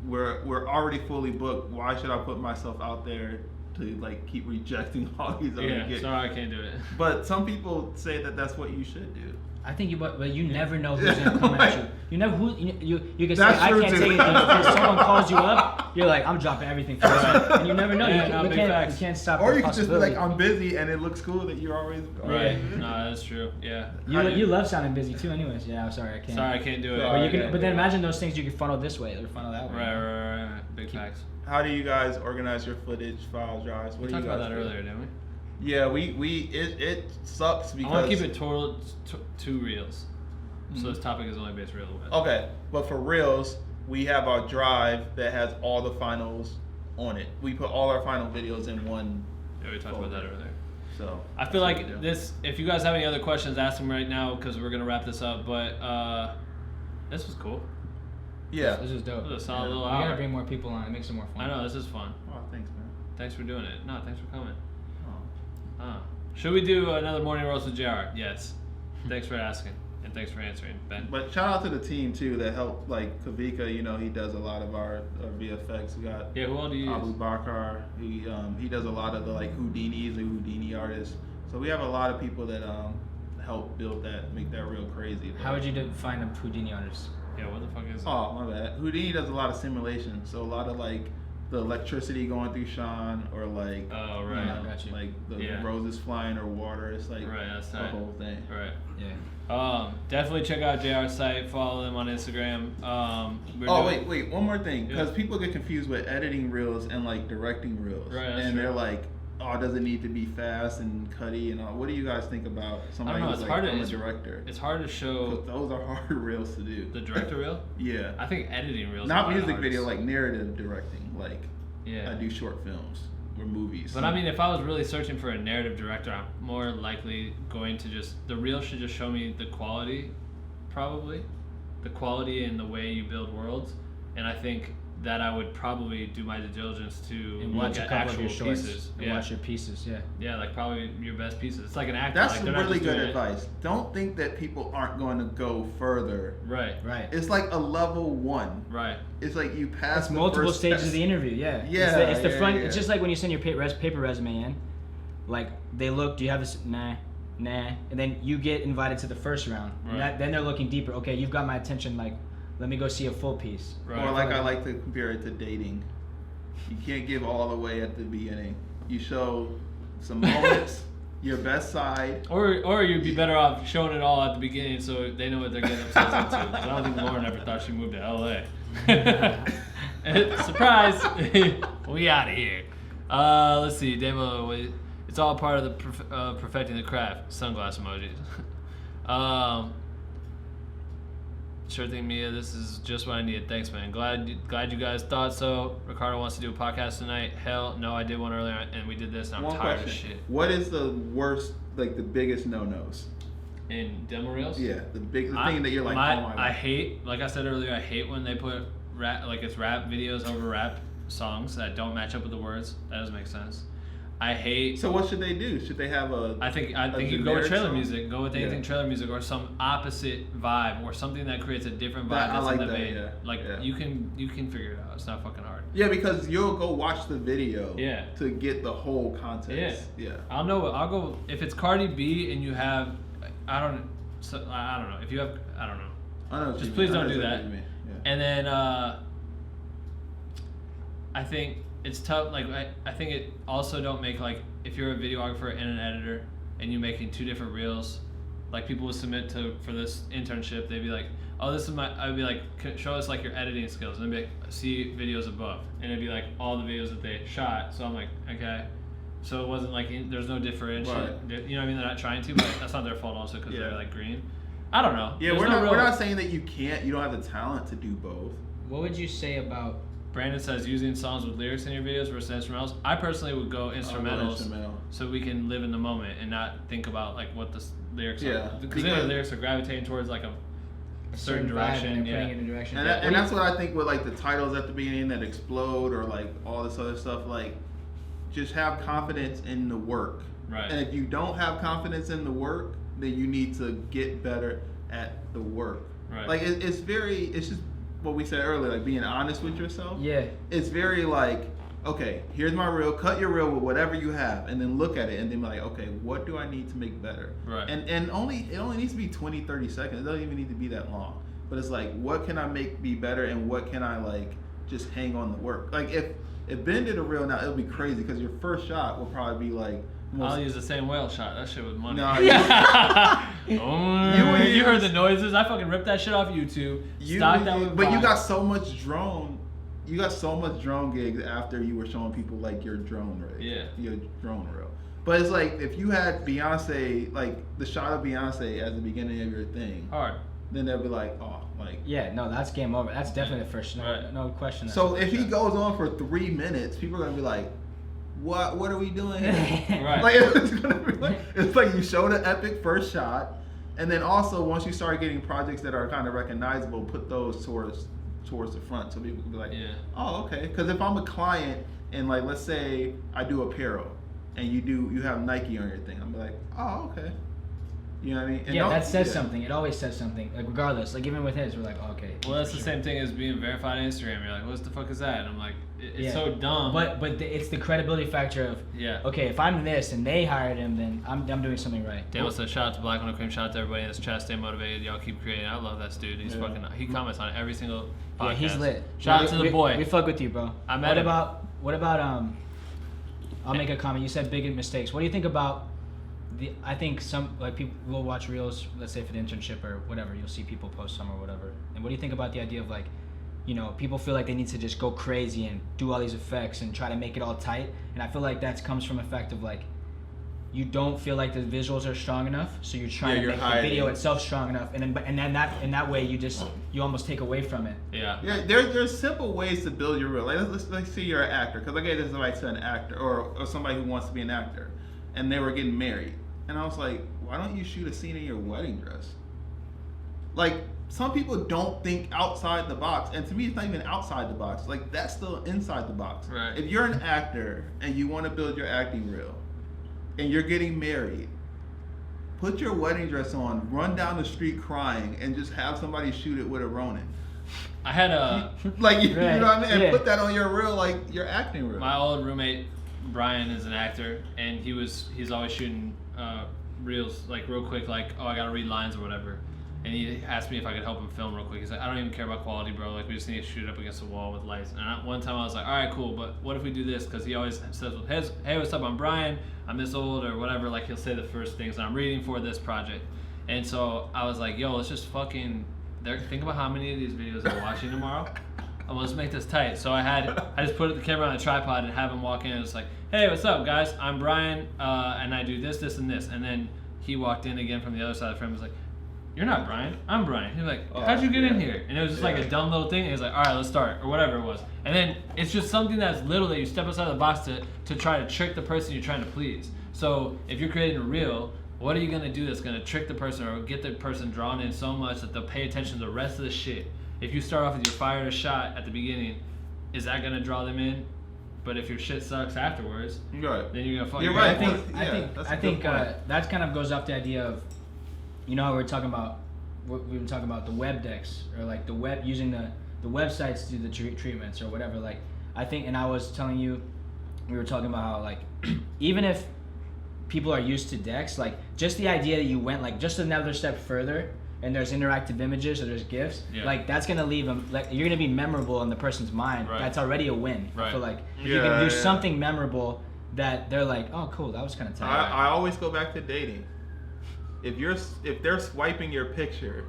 we're already fully booked. Why should I put myself out there to like keep rejecting all these other Yeah. gigs? Sorry, I can't do it. But some people say that that's what you should do. I think but you never know who's gonna come at you. You never you can say That's I true, can't too. take it. If someone calls you up, you're like, I'm dropping everything for this, and you never know. Yeah, you, no, you big can't facts. you can't stop. Or the you can just be like, possibility. I'm busy, and it looks cool that you're always Right. No, that's true. Yeah. You love sounding busy too, anyways. Yeah, I'm sorry, I can't. Sorry, I can't do it. Sorry. But you can. Okay. But then imagine those things you can funnel this way or funnel that way. Right. Big facts. How do you guys organize your footage, file drives? What We do talked you about guys that do? earlier, didn't we? Yeah, it sucks because I want to keep it total two reels. So this topic is only based real with. Okay, but for reals, we have our drive that has all the finals on it. We put all our final videos in one. Yeah, we talked about that earlier. So I feel that's what we like do. this. If you guys have any other questions, ask them right now because we're gonna wrap this up. But this was cool. Yeah. This is dope. This was a solid little We gotta hour. bring more people on. It makes it more fun. I know this is fun. Oh, thanks, man. Thanks for doing it. No, thanks for coming. Oh. Should we do another morning roast with JR? Yes. Thanks for asking and thanks for answering, Ben. But shout out to the team too that helped, like Kavika. You know, he does a lot of our VFX. We got Yeah, who all do you Abu use? Bakar. He does a lot of the like Houdinis, the Houdini artists. So we have a lot of people that help build that, make that real crazy. How would you define a Houdini artist? Yeah, what the fuck is Oh, my bad. Houdini does a lot of simulation, so a lot of like the electricity going through Sean, or like Oh, you right. know, Got you. like the Yeah. roses flying or water. It's like Right, that's the tight. whole thing. Right. Yeah. Definitely check out JR's site. Follow them on Instagram. Wait, one more thing, because Yeah. people get confused with editing reels and like directing reels, Right, that's and true. they're like, oh, does it need to be fast and cutty and all? What do you guys think about somebody know, who's it's like, hard to- I'm a it's- director? It's hard to 'Cause show those are hard reels to do. the director reel. Yeah. I think editing reels. Not are music hardest. video, like narrative directing. Like Yeah. I do short films or movies. But I mean, if I was really searching for a narrative director, I'm more likely going to the reel should just show me the quality, probably, the quality and the way you build worlds, and I think that I would probably do my due diligence to And look watch a at couple of actual your shorts. pieces. And Yeah, watch your pieces. Yeah. yeah, like probably your best pieces. It's like an actor. that's like, some they're not really just good doing it- advice. Don't think that people aren't going to go further. Right, Right. It's like a level 1. right. It's like you pass It's the multiple first stages test. of the interview. Yeah. Yeah, It's the yeah, front. yeah. It's just like when you send your paper resume in. Like they look. Do you have this? Nah. And then you get invited to the first round. And Right. then they're looking deeper. Okay, you've got my attention. Like, let me go see a full piece. Right. Or like I like to compare it to dating. You can't give all the way at the beginning. You show some moments, your best side. Or you'd be better off showing it all at the beginning so they know what they're getting themselves into. 'Cause I don't think Lauren ever thought she moved to LA. Surprise! We out of here. Let's see, demo. It's all part of the perfecting the craft. Sunglass emojis. Sure thing, Mia. This is just what I needed. Thanks, man. Glad you guys thought so. Ricardo wants to do a podcast tonight. Hell no, I did one earlier, and we did this, and I'm tired of shit. What is the worst, like the biggest no-nos? In demo reels? Yeah, the thing that you're like, oh my God. I hate, like I said earlier, I hate when they put rap, like it's rap videos over rap songs that don't match up with the words. That doesn't make sense. I hate. So what should they do? Should they have a? I think you go with trailer song? music. Go with anything trailer music or some opposite vibe or something that creates a different vibe. I like in the that. vein. Yeah. Like you can figure it out. It's not fucking hard. Yeah, because you'll go watch the video. Yeah. To get the whole context. Yeah. Yeah. I'll go if it's Cardi B and you have, I don't know if you have, I don't know. I know. Just please don't do that. Yeah. And then I think it's tough. Like I think it also don't make, like, if you're a videographer and an editor and you're making two different reels, like people would submit for this internship, they'd be like, oh, this is I'd be like, show us like your editing skills, and they'd be like, see videos above, and it'd be like all the videos that they shot. So I'm like, okay. So it wasn't like there's no differentiation. Right. You know what I mean? They're not trying to, but that's not their fault also because they're like green. I don't know. Yeah, we're not saying that you don't have the talent to do both. What would you say about? Brandon says using songs with lyrics in your videos versus instrumentals. I personally would go instrumentals, so we can live in the moment and not think about like what the lyrics are. Because the lyrics are gravitating towards like a certain direction. Yeah. Putting it in a direction. And that's what I think with like the titles at the beginning that explode or like all this other stuff. Like, just have confidence in the work. Right. And if you don't have confidence in the work, then you need to get better at the work. Right. Like it's just what we said earlier, like being honest with yourself. Yeah. It's very like, okay, here's my reel, cut your reel with whatever you have, and then look at it and then be like, okay, what do I need to make better? Right. And it only needs to be 20, 30 seconds. It doesn't even need to be that long. But it's like, what can I make be better, and what can I like just hang on the work? Like if Ben did a reel now, it'll be crazy because your first shot will probably be like, I'll use the same whale shot. That shit was money. No, you heard the noises. I fucking ripped that shit off YouTube. Stocked that with but you got so much drone. You got so much drone gigs after you were showing people like your drone reel. Yeah. Your drone reel. But it's like if you had Beyonce, like the shot of Beyonce at the beginning of your thing. Hard. Then they'll be like, oh, like. Yeah, no, that's game over. That's definitely the first. Right. No question. So if he goes on for 3 minutes, people are gonna be like, what are we doing here? Right. Like it's gonna be like, it's like you show the epic first shot, and then also once you start getting projects that are kind of recognizable, put those towards the front so people can be like, oh, okay. Because if I'm a client and like let's say I do apparel and you have Nike on your thing, I'm like, oh, okay. You know what I mean? And yeah, that says something. It always says something. Like regardless, like even with his, we're like, oh, okay. Well, that's the same thing as being verified on Instagram. You're like, what the fuck is that? And I'm like, it's so dumb. But it's the credibility factor of okay, if I'm this and they hired him, then I'm doing something right. Daniel says, shout out to Black Window Cream, shout out to everybody in this chat, stay motivated, y'all keep creating. I love that dude. He's fucking, he comments on every single podcast. Yeah, he's lit. Shout out to the boy. We fuck with you, bro. I met him. What about I'll make a comment. You said big mistakes. What do you think about I think some like people will watch reels, let's say for the internship or whatever, you'll see people post some or whatever. And what do you think about the idea of like, you know, people feel like they need to just go crazy and do all these effects and try to make it all tight. And I feel like that comes from a fact of like, you don't feel like the visuals are strong enough, so you're trying to make the video itself strong enough, and then that way you almost take away from it. Yeah. Yeah. There's simple ways to build your reel. Like let's say you're an actor, because I gave this advice to an actor or somebody who wants to be an actor, and they were getting married, and I was like, why don't you shoot a scene in your wedding dress? Like some people don't think outside the box, and to me it's not even outside the box. Like that's still inside the box. Right. If you're an actor and you want to build your acting reel, and you're getting married, put your wedding dress on, run down the street crying, and just have somebody shoot it with a Ronin. I had a like you know what I mean, and put that on your reel, like your acting reel. My old roommate Brian is an actor, and he's always shooting reels like real quick, like I gotta read lines or whatever. And he asked me if I could help him film real quick. He's like, I don't even care about quality, bro. Like, we just need to shoot it up against the wall with lights. And one time I was like, all right, cool, but what if we do this? Because he always says, hey, what's up? I'm Brian. I'm this old or whatever. Like, he'll say the first things. And I'm reading for this project. And so I was like, yo, let's just fucking think about how many of these videos I'm watching tomorrow. And let's make this tight. So I just put the camera on a tripod and have him walk in and it's like, hey, what's up, guys? I'm Brian, and I do this, this, and this. And then he walked in again from the other side of the frame and was like, you're not Brian, I'm Brian. He was like, how'd you get in here? And it was just like a dumb little thing. And he was like, all right, let's start, or whatever it was. And then it's just something that's little that you step outside the box to try to trick the person you're trying to please. So if you're creating a reel, what are you gonna do that's gonna trick the person or get the person drawn in so much that they'll pay attention to the rest of the shit? If you start off with your fired a shot at the beginning, is that gonna draw them in? But if your shit sucks afterwards, Right. then you're gonna fuck. You're your right. guy. I think that kind of goes off the idea of, you know, how we've been talking about the web decks or like the web using the websites to do the treatments or whatever. Like I think, and I was telling you, we were talking about how like even if people are used to decks, like just the idea that you went like just another step further and there's interactive images or there's GIFs, like that's gonna leave them, like you're gonna be memorable in the person's mind. Right. That's already a win. Right. I feel like if you can do something memorable that they're like, oh cool, that was kind of tight. I always go back to dating. If they're swiping your picture,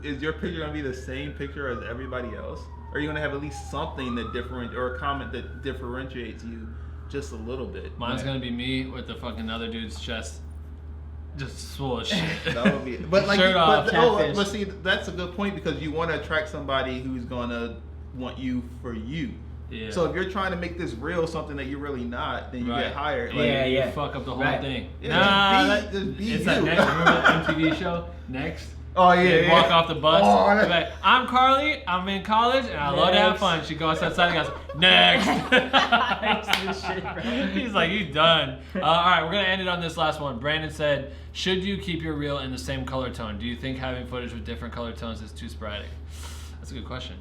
is your picture gonna be the same picture as everybody else? Or are you gonna have at least something that or a comment that differentiates you just a little bit? Mine's gonna be me with the fucking other dude's chest just swole as shit. That would be, but like, Shirt off, but see, that's a good point because you want to attract somebody who's gonna want you for you. Yeah. So if you're trying to make this real something that you're really not, then you get hired. Like, You fuck up the whole thing. Yeah, just be it's you. that next. Remember the MTV show Next? Oh yeah, They walk off the bus. Oh, They're like, I'm Carly. I'm in college, and I love to have fun. She goes outside and goes, next. He's like, you done. All right, we're gonna end it on this last one. Brandon said, should you keep your reel in the same color tone? Do you think having footage with different color tones is too sporadic? That's a good question.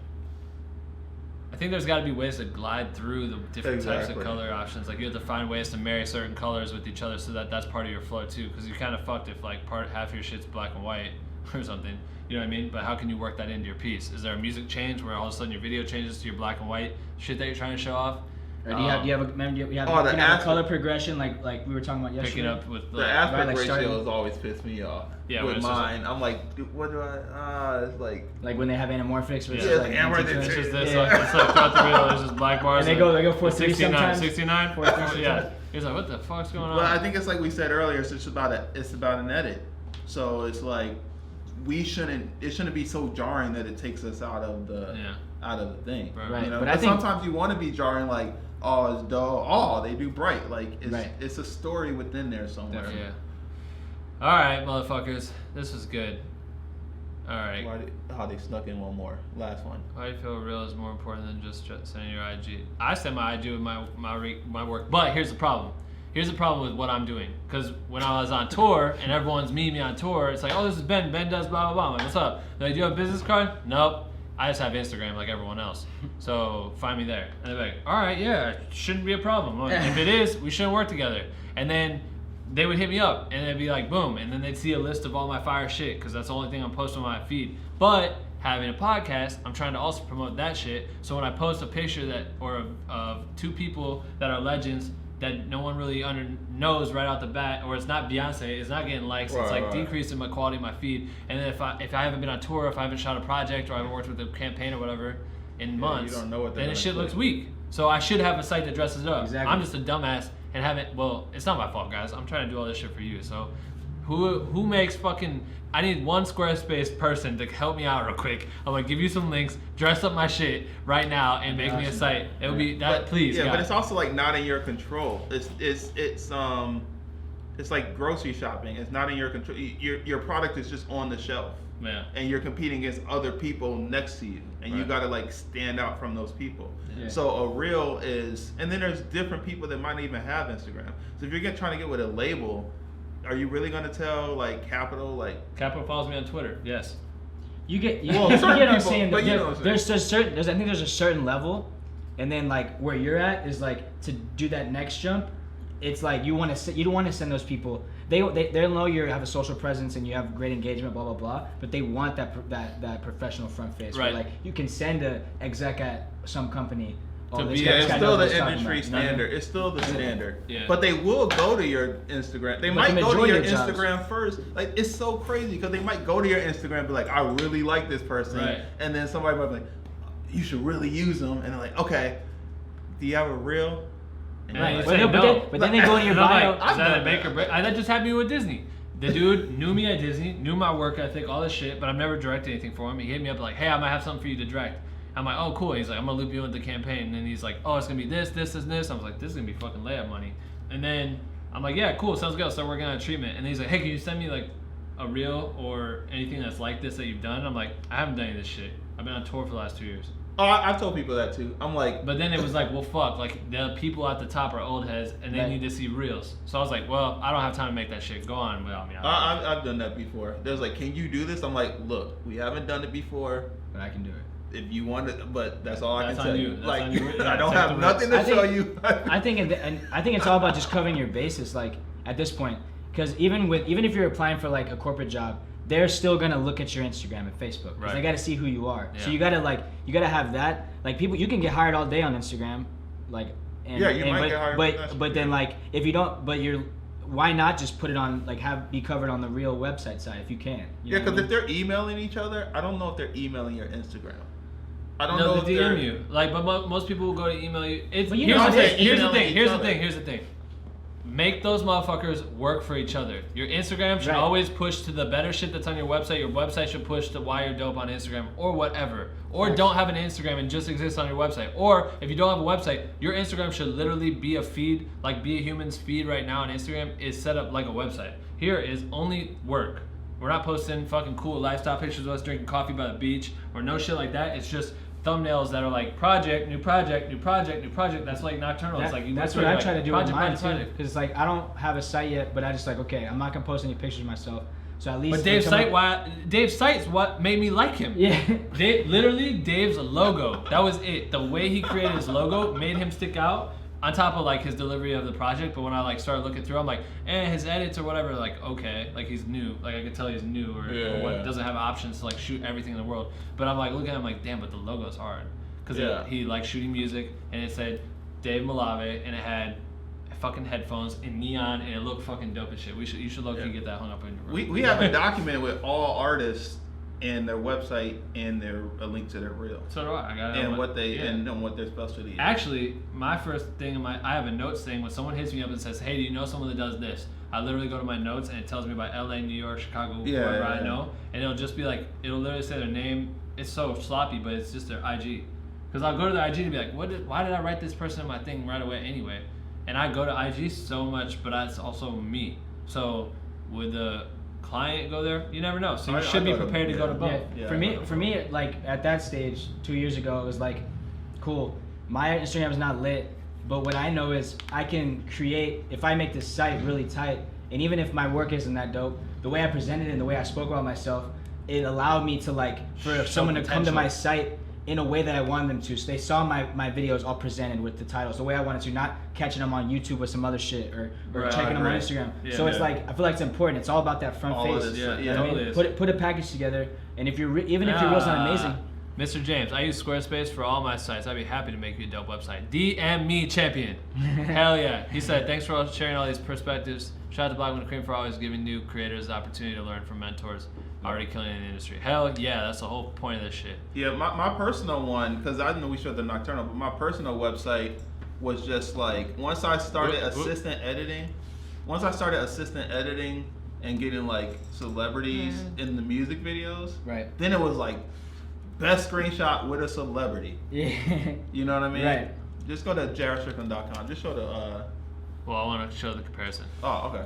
I think there's got to be ways to glide through the different types of color options. Like you have to find ways to marry certain colors with each other so that that's part of your flow too. Because you kind of fucked if like half your shit's black and white or something. You know what I mean? But how can you work that into your piece? Is there a music change where all of a sudden your video changes to your black and white shit that you're trying to show off? Or do you have a color progression like we were talking about yesterday? Picking up with the aspect like ratios always piss me off. Yeah, with mine, I'm like, what do I? It's like when they have anamorphics versus it's just this. It's like throughout the reel, there's just black bars. And they go for 69, 69. 69. Yeah. He's like, what the fuck's going on? But I think it's like we said earlier. It's about an edit. So it's like it shouldn't be so jarring that it takes us out of the thing. Right. You know? But But sometimes you want to be jarring, like, oh, it's dull. Oh, they do bright. Like it's a story within there somewhere. Definitely. Yeah. All right, motherfuckers. This is good. All right. How they snuck in one more. Last one. Why do you feel a reel is more important than just sending your IG? I send my IG with my work, but here's the problem. Here's the problem with what I'm doing. Because when I was on tour and everyone's meeting me on tour, it's like, oh, this is Ben. Ben does blah, blah, blah. I'm like, what's up? Like, do you have a business card? Nope. I just have Instagram like everyone else. So find me there. And they're like, all right, yeah, shouldn't be a problem. Well, if it is, we shouldn't work together. And then they would hit me up and it'd be like, boom. And then they'd see a list of all my fire shit because that's the only thing I'm posting on my feed. But having a podcast, I'm trying to also promote that shit. So when I post a picture of two people that are legends that no one really knows right out the bat, or it's not Beyonce, it's not getting likes, it's like decreasing my quality of my feed. And then if I haven't been on tour, if I haven't shot a project, or I haven't worked with a campaign or whatever in months, you don't know what then the shit looks weak. So I should have a site that dresses it up. Exactly. I'm just a dumbass and haven't, well, it's not my fault, guys. I'm trying to do all this shit for you. So who makes fucking, I need one Squarespace person to help me out real quick. I'm gonna give you some links, dress up my shit right now, and make me a site. It'll be that, please. Yeah, guys. but it's also like not in your control. It's like grocery shopping. It's not in your control. Your product is just on the shelf. Yeah. And you're competing against other people next to you, and you gotta like stand out from those people. Yeah. So a reel is, and then there's different people that might even have Instagram. So if you're trying to get with a label, are you really gonna tell like Capital like? Capital follows me on Twitter. Yes. You get Well, you certain get what I'm people, saying. but you know what I'm There's a certain level, and then like where you're at is like to do that next jump. It's like you don't want to send those people. They know you have a social presence and you have great engagement, blah blah blah. But they want that professional front face. Right. Where, like you can send a exec at some company oh, To this be- guy- Yeah, this it's guy still knows the what he's talking industry about, you know what I mean? standard. It's still the standard. Yeah. But they will go to your Instagram. They But might the go to your majority of jobs- Instagram first. Like, it's so crazy because they might go to your Instagram and be like, I really like this person. Right. And then somebody might be like, you should really use them. And they're like, okay, do you have a reel? And you're Right, like, you say no. But then they go in your And I'm bio. like, I've is that done a make that. or break? That just happened with Disney. The dude knew me at Disney, knew my work ethic, all this shit, but I've never directed anything for him. He hit me up like, hey, I might have something for you to direct. I'm like, oh, cool. He's like, I'm going to loop you into the campaign. And then he's like, oh, it's going to be this, this, and this. I was like, this is going to be fucking layup money. And then I'm like, yeah, cool. Sounds good. I'll start working on a treatment. And then he's like, hey, can you send me like a reel or anything that's like this that you've done? I'm like, I haven't done any of this shit. I've been on tour for the last 2 years. oh, I've told people that too. I'm like, But then it was like, well, fuck. Like, the people at the top are old heads, and they Right. need to see reels. So I was like, well, I don't have time to make that shit. Go on without me. I've done that before. There's like, can you do this? I'm like, look, we haven't done it before. But I can do it. If you want it, but that's all I That's can on tell you. you. That's Like, on you. I don't Take have the nothing risks. to show think- you. I think it's all about just covering your bases, like at this point, because even if you're applying for like a corporate job, they're still gonna look at your Instagram and Facebook because Right. they got to see who you are. So Yeah. you gotta have that. Like people, you can get hired all day on Instagram, like and, Yeah, you might but, get hired, But that's but then like if you don't, but you're why not just put it on like be covered on the real website side if you can. You Yeah, know what I because mean? if they're emailing each other, I don't know if they're emailing your Instagram. I don't know No, if they they're. DM you. Like, but most people will go to email you. It's, But you here's know the how thing. they Here's the email thing. each Here's the other. thing. Here's the thing. Make those motherfuckers work for each other. Your Instagram should Right. always push to the better shit that's on your website. Your website should push to why you're dope on Instagram or whatever. Or don't have an Instagram and just exist on your website. Or if you don't have a website, your Instagram should literally be a feed, like Be a Human's feed right now on Instagram is set up like a website. Here is only work. We're not posting fucking cool lifestyle pictures of us drinking coffee by the beach or no shit like that. It's just thumbnails that are like project, new project, new project, new project. That's like nocturnal. It's like you that's look what through I it, try like, to do project, with mine project, too. project. Because it's like I don't have a site yet, but I just like okay, I'm not gonna post any pictures of myself. So at least But when Dave's someone- Dave's site's what made me like him. Yeah. Literally, Dave's logo. That was it. The way he created his logo made him stick out. On top of like his delivery of the project, but when I like started looking through, I'm like, his edits or whatever, like okay, like he's new, like I could tell he's new or what, doesn't have options to like shoot everything in the world. But I'm like looking at him like, damn, but the logo's hard, because he liked shooting music and it said Dave Malave and it had fucking headphones in neon and it looked fucking dope as shit. You should low key get that hung up in your room. We have a document with all artists and their website and a link to their reel. So do I. I got it. And what they and what their specialty is. Actually, my first thing I have a notes thing when someone hits me up and says, "Hey, do you know someone that does this?" I literally go to my notes and it tells me about LA, New York, Chicago, wherever I know, and it'll just be like it'll literally say their name. It's so sloppy, but it's just their IG. Because I'll go to their IG and be like, why did I write this person in my thing right away anyway? And I go to IG so much, but that's also me. So with the client go there, you never know. So you should be prepared to go to both. Yeah. For me, like at that stage 2 years ago, it was like, cool. My Instagram is not lit, but what I know is I can create. If I make this site really tight, and even if my work isn't that dope, the way I presented it and the way I spoke about myself, it allowed me to like for someone to come to my site in a way that I wanted them to. So they saw my videos all presented with the titles the way I wanted to, not catching them on YouTube with some other shit or checking them on Instagram. Yeah, so it's like I feel like it's important. It's all about that front All of face. it is, You know yeah, what I mean? totally is. Put a package together, and if you're even if your reel's not amazing, Mr. James, I use Squarespace for all my sites. I'd be happy to make you a dope website. DM me, champion. Hell yeah. He said, thanks for sharing all these perspectives. Shout out to Black Cream for always giving new creators the opportunity to learn from mentors already killing in the industry. Hell yeah, that's the whole point of this shit. Yeah, my personal one, because I know we showed the Nocturnal, but my personal website was just like once I started assistant editing and getting like celebrities in the music videos, right? then it was like best screenshot with a celebrity. Yeah. You know what I mean? Right. Just go to JRStrickland.com. Just show the. Well, I want to show the comparison. Oh, okay.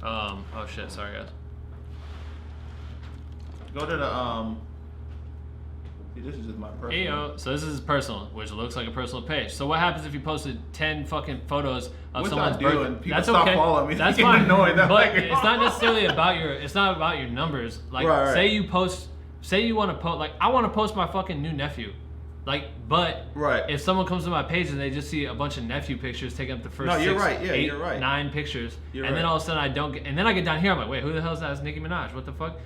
Oh shit, sorry guys. Go to the See, this is just my personal. So this is personal, which looks like a personal page. So what happens if you posted 10 fucking photos of Which someone's I do, birthday? and people That's stop okay. following me. That's They get fine. annoyed. They're But like, it's not necessarily about your numbers. Like Right. say you want to post, like I want to post my fucking new nephew. Like, but Right. if someone comes to my page and they just see a bunch of nephew pictures taking up the first No, you're 6, right. Yeah, 8, you're right. 9 pictures, You're and then right. all of a sudden I don't get, and then I get down here, I'm like, wait, who the hell is that? It's Nicki Minaj. What the fuck?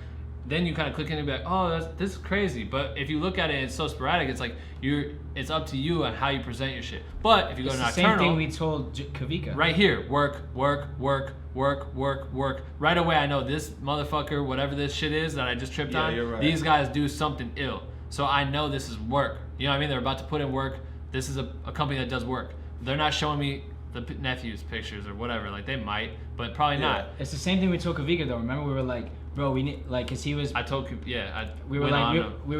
then you kind of click in and be like, oh, this is crazy. But if you look at it, it's so sporadic. It's like it's up to you on how you present your shit. But if you go to It's the Nocturnal, same thing we told Kavika. right here, work. Right away, I know this motherfucker, whatever this shit is that I just tripped on. You're right. These guys do something ill, so I know this is work. You know what I mean? They're about to put in work. This is a company that does work. They're not showing me the nephew's pictures or whatever. Like they might, but probably not. It's the same thing we told Kavika though. Remember we were like, bro, we need like, cause he was. I told you, yeah. We were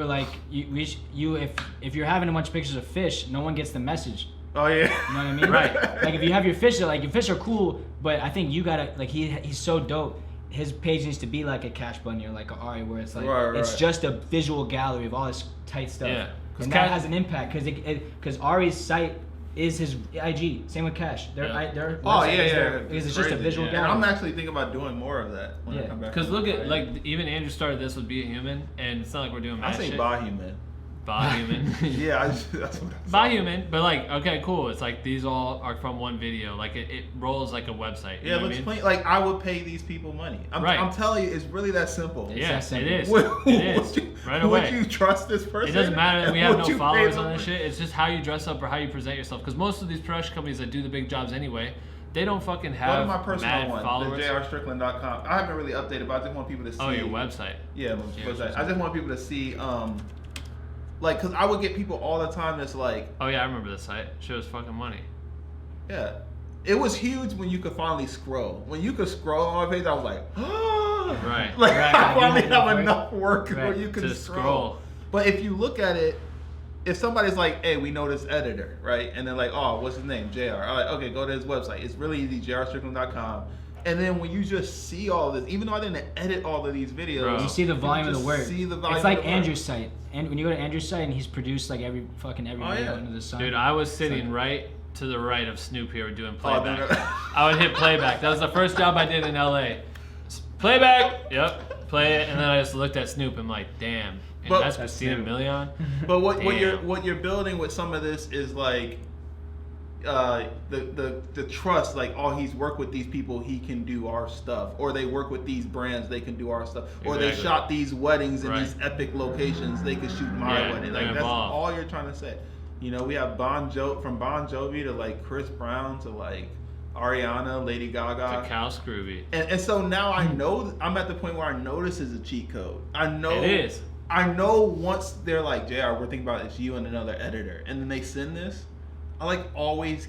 like, if you're having a bunch of pictures of fish, no one gets the message. Oh yeah. You know what I mean? Right. Like if you have your fish, like your fish are cool, but I think you gotta like he's so dope. His page needs to be like a Cash Bunny or like a Ari, where it's like it's just a visual gallery of all this tight stuff. Yeah. And that has an impact because Ari's site is his IG. Same with Cash. Their website is there because it's just a visual gallery. I'm actually thinking about doing more of that when I come back. Because look at like even Andrew started this with Be a Human, and it's not like we're doing I mad say shit. Bahuman. Bahuman. Yeah, that's what I Bahuman, but like okay, cool. It's like these all are from one video. Like it rolls like a website. You Yeah, know what let's I mean? play. Like I would pay these people money. I'm telling you, it's really that simple. Yeah, that simple. it is. Would- It is. would you- Right away. Would you trust this person? It doesn't matter that we have Would no you pay followers them on this money? shit. It's just how you dress up or how you present yourself. Because most of these production companies that do the big jobs anyway, they don't fucking Go to have my personal mad one, followers. the @strickland.com. I haven't really updated, but I just want people to see. Oh, your website. Yeah, my Yeah, website. I just want people to see, like, cause I would get people all the time that's like, Oh yeah, I remember the site. Shit was fucking money. yeah, it was huge when you could finally scroll. When you could scroll on my page, I was like, Right. like Right, I you finally had have enough enough work Right. where you can To scroll. scroll. But if you look at it, if somebody's like, hey, we know this editor, right? And they're like, oh, what's his name? JR. I'm like, okay, go to his website. It's really easy, jrstrickland.com. And then when you just see all this, even though I didn't edit all of these videos, Bro. You see the volume of the just work. see the volume It's like of the work. Andrew's site. And when you go to Andrew's site and he's produced like every Oh, video yeah. under the sun. Dude, I was sitting right to the right of Snoop here doing Oh, playback. dude. I would hit playback. That was the first job I did in LA. Playback. Yep. Play it, and then I just looked at Snoop and I'm like, damn. And But- that's Christina Milian. But what Damn. you're building with some of this is like the trust, like, oh, he's worked with these people, he can do our stuff, or they work with these brands, they can do our stuff, or they Exactly. shot these weddings in Right. these epic locations, they can shoot my Yeah, wedding. they're Like that's involved. all you're trying to say. You know, we have from Bon Jovi to like Chris Brown to like Ariana, Lady Gaga. To Cal Scrooby. And so now I know, I'm at the point where I know this is a cheat code. I know It is. I know once they're like, JR, we're thinking about it's you and another editor, and then they send this, I always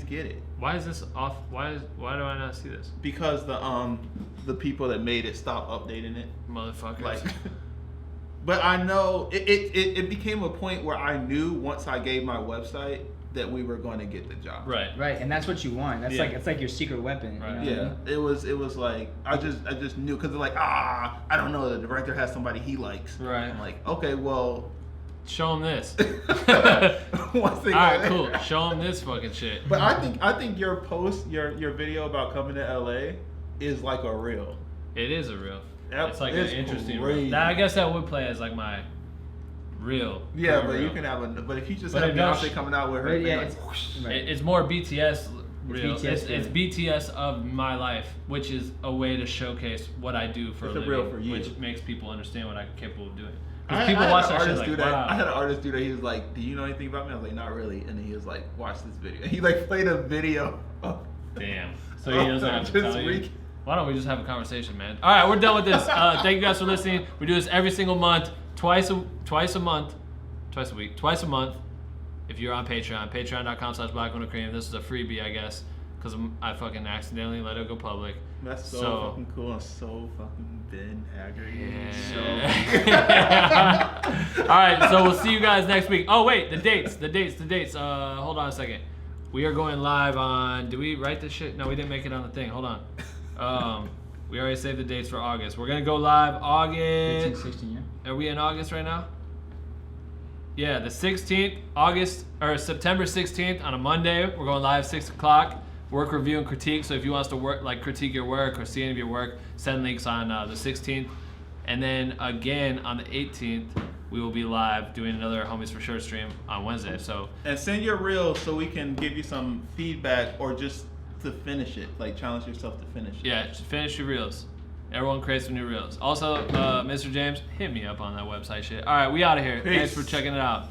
get it. Why is this off? Why do I not see this? Because the people that made it stop updating it. Motherfuckers. Like but I know it became a point where I knew once I gave my website that we were going to get the job. right. Right, and that's what you want. That's Yeah. like it's like your secret weapon. Right. You know what I Yeah, mean? it was like I just knew, because they're like, I don't know, the director has somebody he likes. Right. I'm like, okay, well, Show them this. once they Alright, go cool. there. Show them this fucking shit. But I think your post, your video about coming to LA is like a reel. It is a reel. Yep, It's like it's an interesting crazy. reel. Now, I guess that would play as like my reel. Yeah, my but reel. you can have but if you just But have it don't Beyonce coming out with her But thing, yeah, like, it's, whoosh. right. It's more BTS reel. BTS It's BTS of my life, which is a way to showcase what I do for It's a a living, reel for you. which makes people understand what I'm capable of doing. I Because people had watch an that shit artist like, do that. wow. I had an artist do that. He was like, "Do you know anything about me?" I was like, "Not really." And he was like, "Watch this video." He like played a video. Damn. So he doesn't have to Just tell you. re- Why don't we just have a conversation, man? All right, we're done with this. Thank you guys for listening. We do this every single month, twice a month, twice a week, twice a month. If you're on Patreon, patreon.com/BlackWindowCream. This is a freebie, I guess, because I fucking accidentally let it go public. That's so, fucking cool and so fucking Ben Haggard. Yeah. All right, so we'll see you guys next week. Oh wait, the dates. Hold on a second. We are going live on. Do we write this shit? No, we didn't make it on the thing. Hold on. We already saved the dates for August. We're gonna go live August. 15, 16, yeah. Are we in August right now? Yeah, the 16th, September 16th on a Monday. We're going live 6 o'clock. Work review and critique. So if you want us to critique your work or see any of your work, send links on the 16th. And then again on the 18th, we will be live doing another Homies for Sure stream on Wednesday. So And send your reels so we can give you some feedback, or just to finish it, like challenge yourself to finish it. yeah, just finish your reels. Everyone creates some new reels. Also, Mr. James, hit me up on that website shit. All right, we out of here. Peace. Thanks for checking it out.